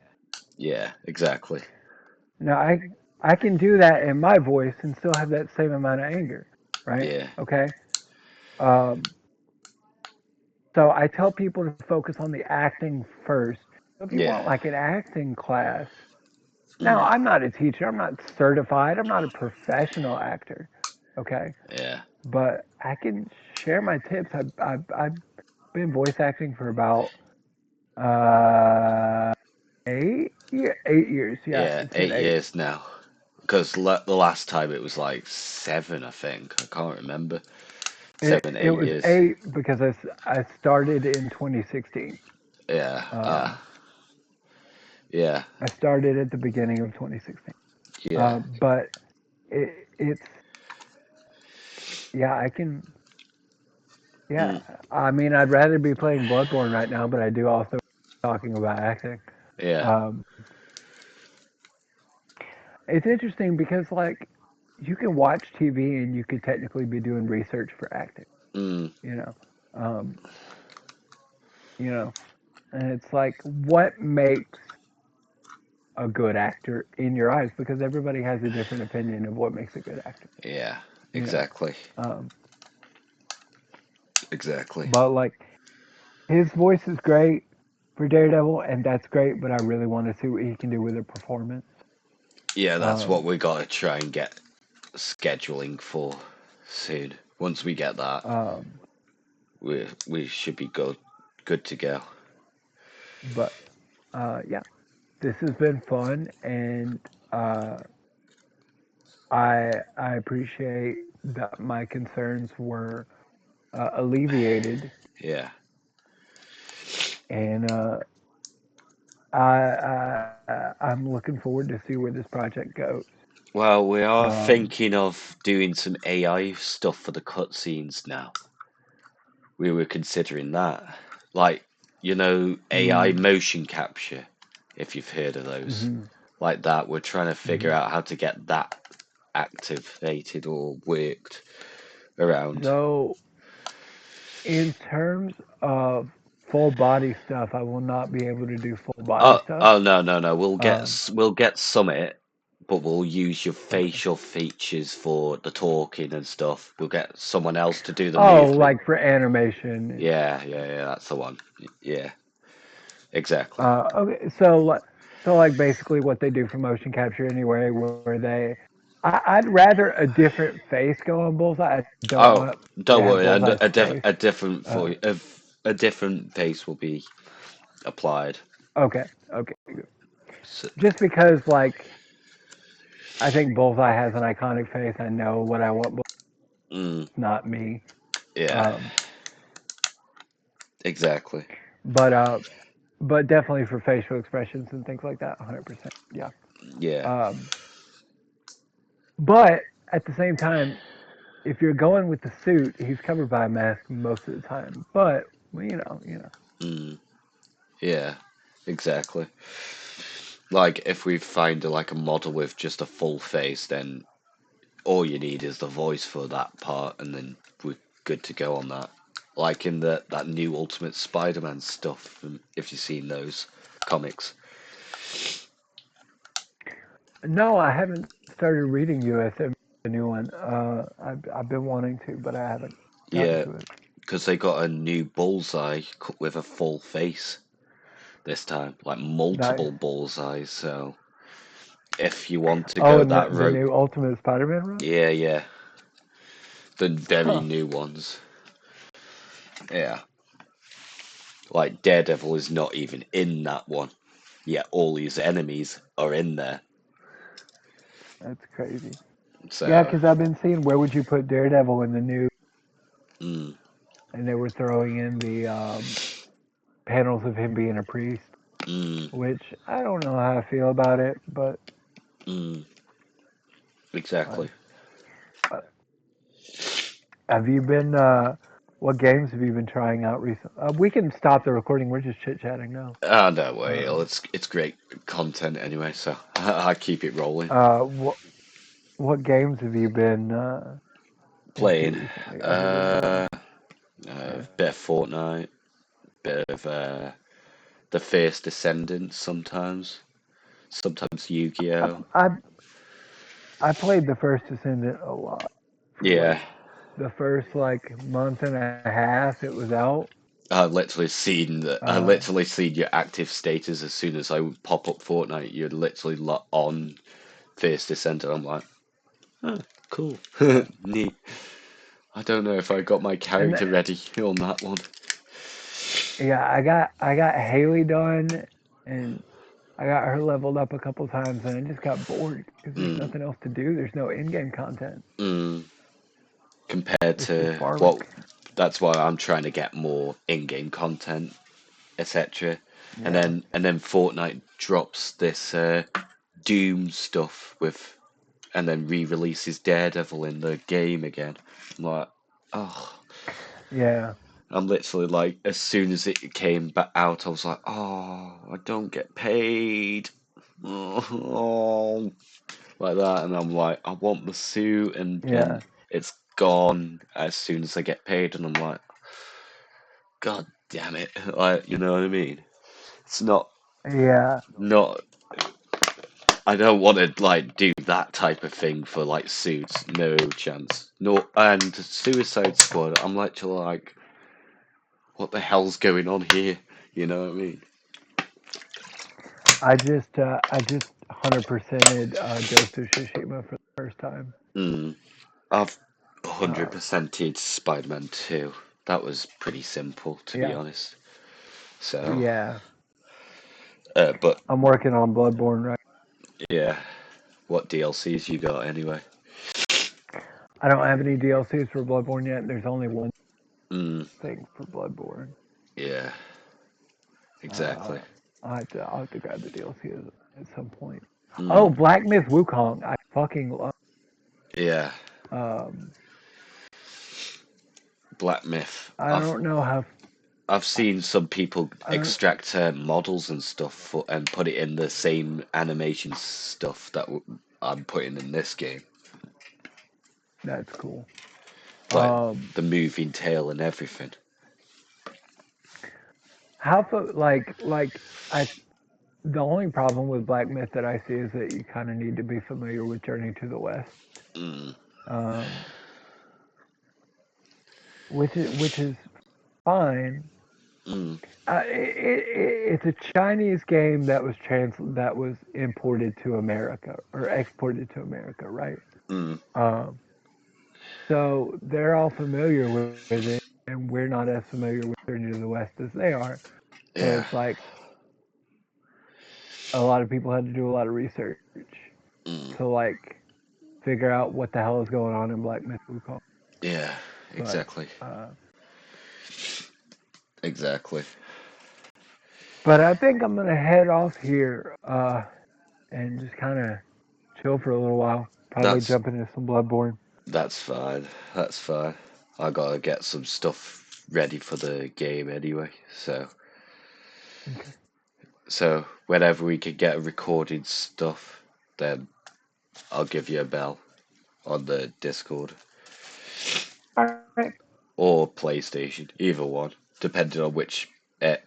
Yeah. Exactly. Now I can do that in my voice and still have that same amount of anger. Right? Yeah. Okay. Um, so I tell people to focus on the acting first. So if you Yeah. want like an acting class, now Mm. I'm not a teacher. I'm not certified. I'm not a professional actor. Okay. Yeah. But I can share my tips. I've been voice acting for about 8 years. Yeah, Yeah. it's been 8. 8 years now. Because the last time it was like 7, I think. I can't remember. It, Seven, it eight was years. 8 because I started in 2016. Yeah. Um, Yeah. I started at the beginning of 2016. Yeah. But it's yeah, I can yeah. Mm. I mean, I'd rather be playing Bloodborne right now, but I do also talking about acting. Yeah. Um, it's interesting because like you can watch TV and you could technically be doing research for acting. Mm. You know, um, you know, and it's like what makes a good actor in your eyes because everybody has a different opinion of what makes a good actor. Yeah. You know, Exactly. um, Exactly. but like his voice is great for Daredevil, and that's great. But I really want to see what he can do with a performance. Yeah, that's what Um, we got to try and get scheduling for soon. Once we get that, um, we should be good to go. but yeah, this has been fun, and uh, I appreciate that my concerns were alleviated, Yeah. and I'm looking forward to see where this project goes. Well, we are Um, thinking of doing some AI stuff for the cutscenes now. We were considering that. Like, AI mm, motion capture, if you've heard of those. hmm Like that, we're trying to figure hmm out how to get that activated or worked around. So, in terms of full body stuff, I will not be able to do full body stuff. Oh no, no, no. Um, We'll get Summit, but we'll use your okay. facial features for the talking and stuff. We'll get someone else to do the Oh, movement. like for animation. Yeah, yeah, yeah. That's the one. Yeah, exactly. Okay, so like basically what they do for motion capture anyway, where I'd rather a different face go on Bullseye. I don't want Oh, to have don't worry. Bullseye's face. A different Uh, for a different face will be applied. okay, okay, good. So, Just because like I think Bullseye has an iconic face. I know what I want, but mm, it's not me. yeah, Um, exactly. But but definitely for facial expressions and things like that, 100%. Yeah. Yeah. Um, but at the same time, if you're going with the suit, he's covered by a mask most of the time. But well, you know. Mm, yeah. Exactly. Like if we find like a model with just a full face, then all you need is the voice for that part, and then we're good to go on that. Like in that new Ultimate Spider-Man stuff, if you've seen those comics. No, I haven't started reading USM, the new one. I've been wanting to, but I haven't gotten Yeah, to it. because they got a new Bullseye with a full face this time, like Nice. multiple Bullseyes. So if you want to Oh, go and that the route, new Ultimate Spider-Man run. yeah, yeah, the very Huh. new ones, yeah. Like Daredevil is not even in that one, yet all his enemies are in there. That's crazy. Yeah, So, because I've been seeing where would you put Daredevil in the new, mm, and they were throwing in the panels of him being a priest, mm, which I don't know how I feel about it, but mm, uh, exactly. uh, have you been? What games have you been trying out recently? We can stop the recording. We're just chit chatting now. Ah, no way. Um, It's great content anyway, so I keep it rolling. what games have you been into Playing, recently other than uh, yeah. bit of Fortnite, bit of the Fierce Descendants sometimes I, Yu-Gi-Oh. I I played the first Descendant a lot for Yeah, like the first like month and a half it was out. I Uh, literally seen your active status as soon as I would pop up Fortnite. You'd literally on Fierce Descendant. I'm like, oh, cool, yeah, neat. I don't know if I got my and character ready on that one. yeah, I got Haley done, and I got her leveled up a couple times, and I just got bored because there's Mm, nothing else to do. There's no in-game content. mm. Compared It's just to farming. what, that's why I'm trying to get more in-game content, etc. Yeah, And then Fortnite drops this Doom stuff with, and then re-releases Daredevil in the game again. I'm like, oh, yeah, I'm literally like, as soon as it came back out, I was like, oh, I don't get paid. Oh, like that, and I'm like, I want the suit, and yeah, then it's gone as soon as I get paid, and I'm like, God damn it, like, you know what I mean? It's yeah. not. I don't want to like do that type of thing for like suits, no chance. No, and Suicide Squad, I'm literally like, what the hell's going on here? You know what I mean? I just 100%ed Ghost of Tsushima for the first time. Mm, I've Uh, 100%ed Spider-Man 2. That was pretty simple, to be yeah, honest. So, yeah. but I'm working on Bloodborne right. yeah, what DLCs you got anyway? I don't have any DLCs for Bloodborne yet. There's only one Mm, thing for Bloodborne. yeah, Uh, exactly. I'll have to grab the DLC at some point. Oh, Mm, Black Myth Wukong. I fucking love. yeah, Um, Black Myth. I don't know how. I've seen some people I don't. extract models and stuff and put it in the same animation stuff that I'm putting in this game, That's cool. like Um, the moving tail and everything. like I. The only problem with Black Myth that I see is that you kind of need to be familiar with Journey to the West, Mm, um, which is fine. mm, It's a Chinese game that was imported to America or exported to America, right? mm, Um, so they're all familiar with it, and we're not as familiar with Journey to the West as they are. So yeah, it's like a lot of people had to do a lot of research mm, to like figure out what the hell is going on in Black Myth Wukong. yeah, But exactly, uh, Exactly. But I think I'm gonna head off here and just kind of chill for a little while. Probably That's jump into some Bloodborne. that's fine. That's fine. I gotta get some stuff ready for the game anyway. Okay. So whenever we can get recorded stuff, then I'll give you a bell on the Discord All right. or PlayStation, either one, depending on which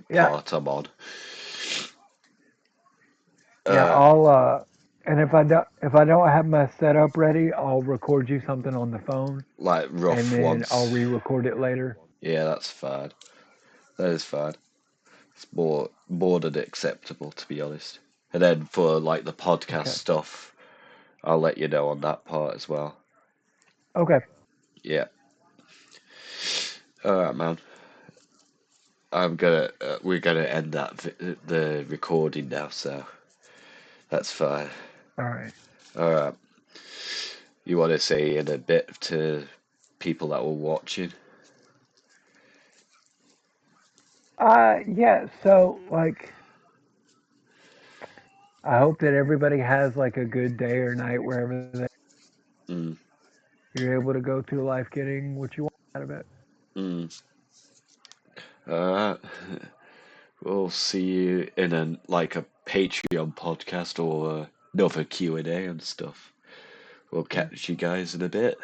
Yeah. part I'm on. Yeah. Uh, And if I don't have my setup ready, I'll record you something on the phone, like and rough then I'll ones. re-record it later. Yeah, that's fine. That is fine. It's more than acceptable, to be honest. And then for like the podcast Okay. stuff, I'll let you know on that part as well. Okay. Yeah. All right, man. I'm gonna we're gonna end the recording now, so that's fine. All right. All right. You want to say in a bit to people that were watching? Yeah. So like, I hope that everybody has like a good day or night wherever Mm, you're able to go through life getting what you want out of it. mm. All right. We'll see you in a Patreon podcast or another Q&A and stuff. We'll Yeah. catch you guys in a bit.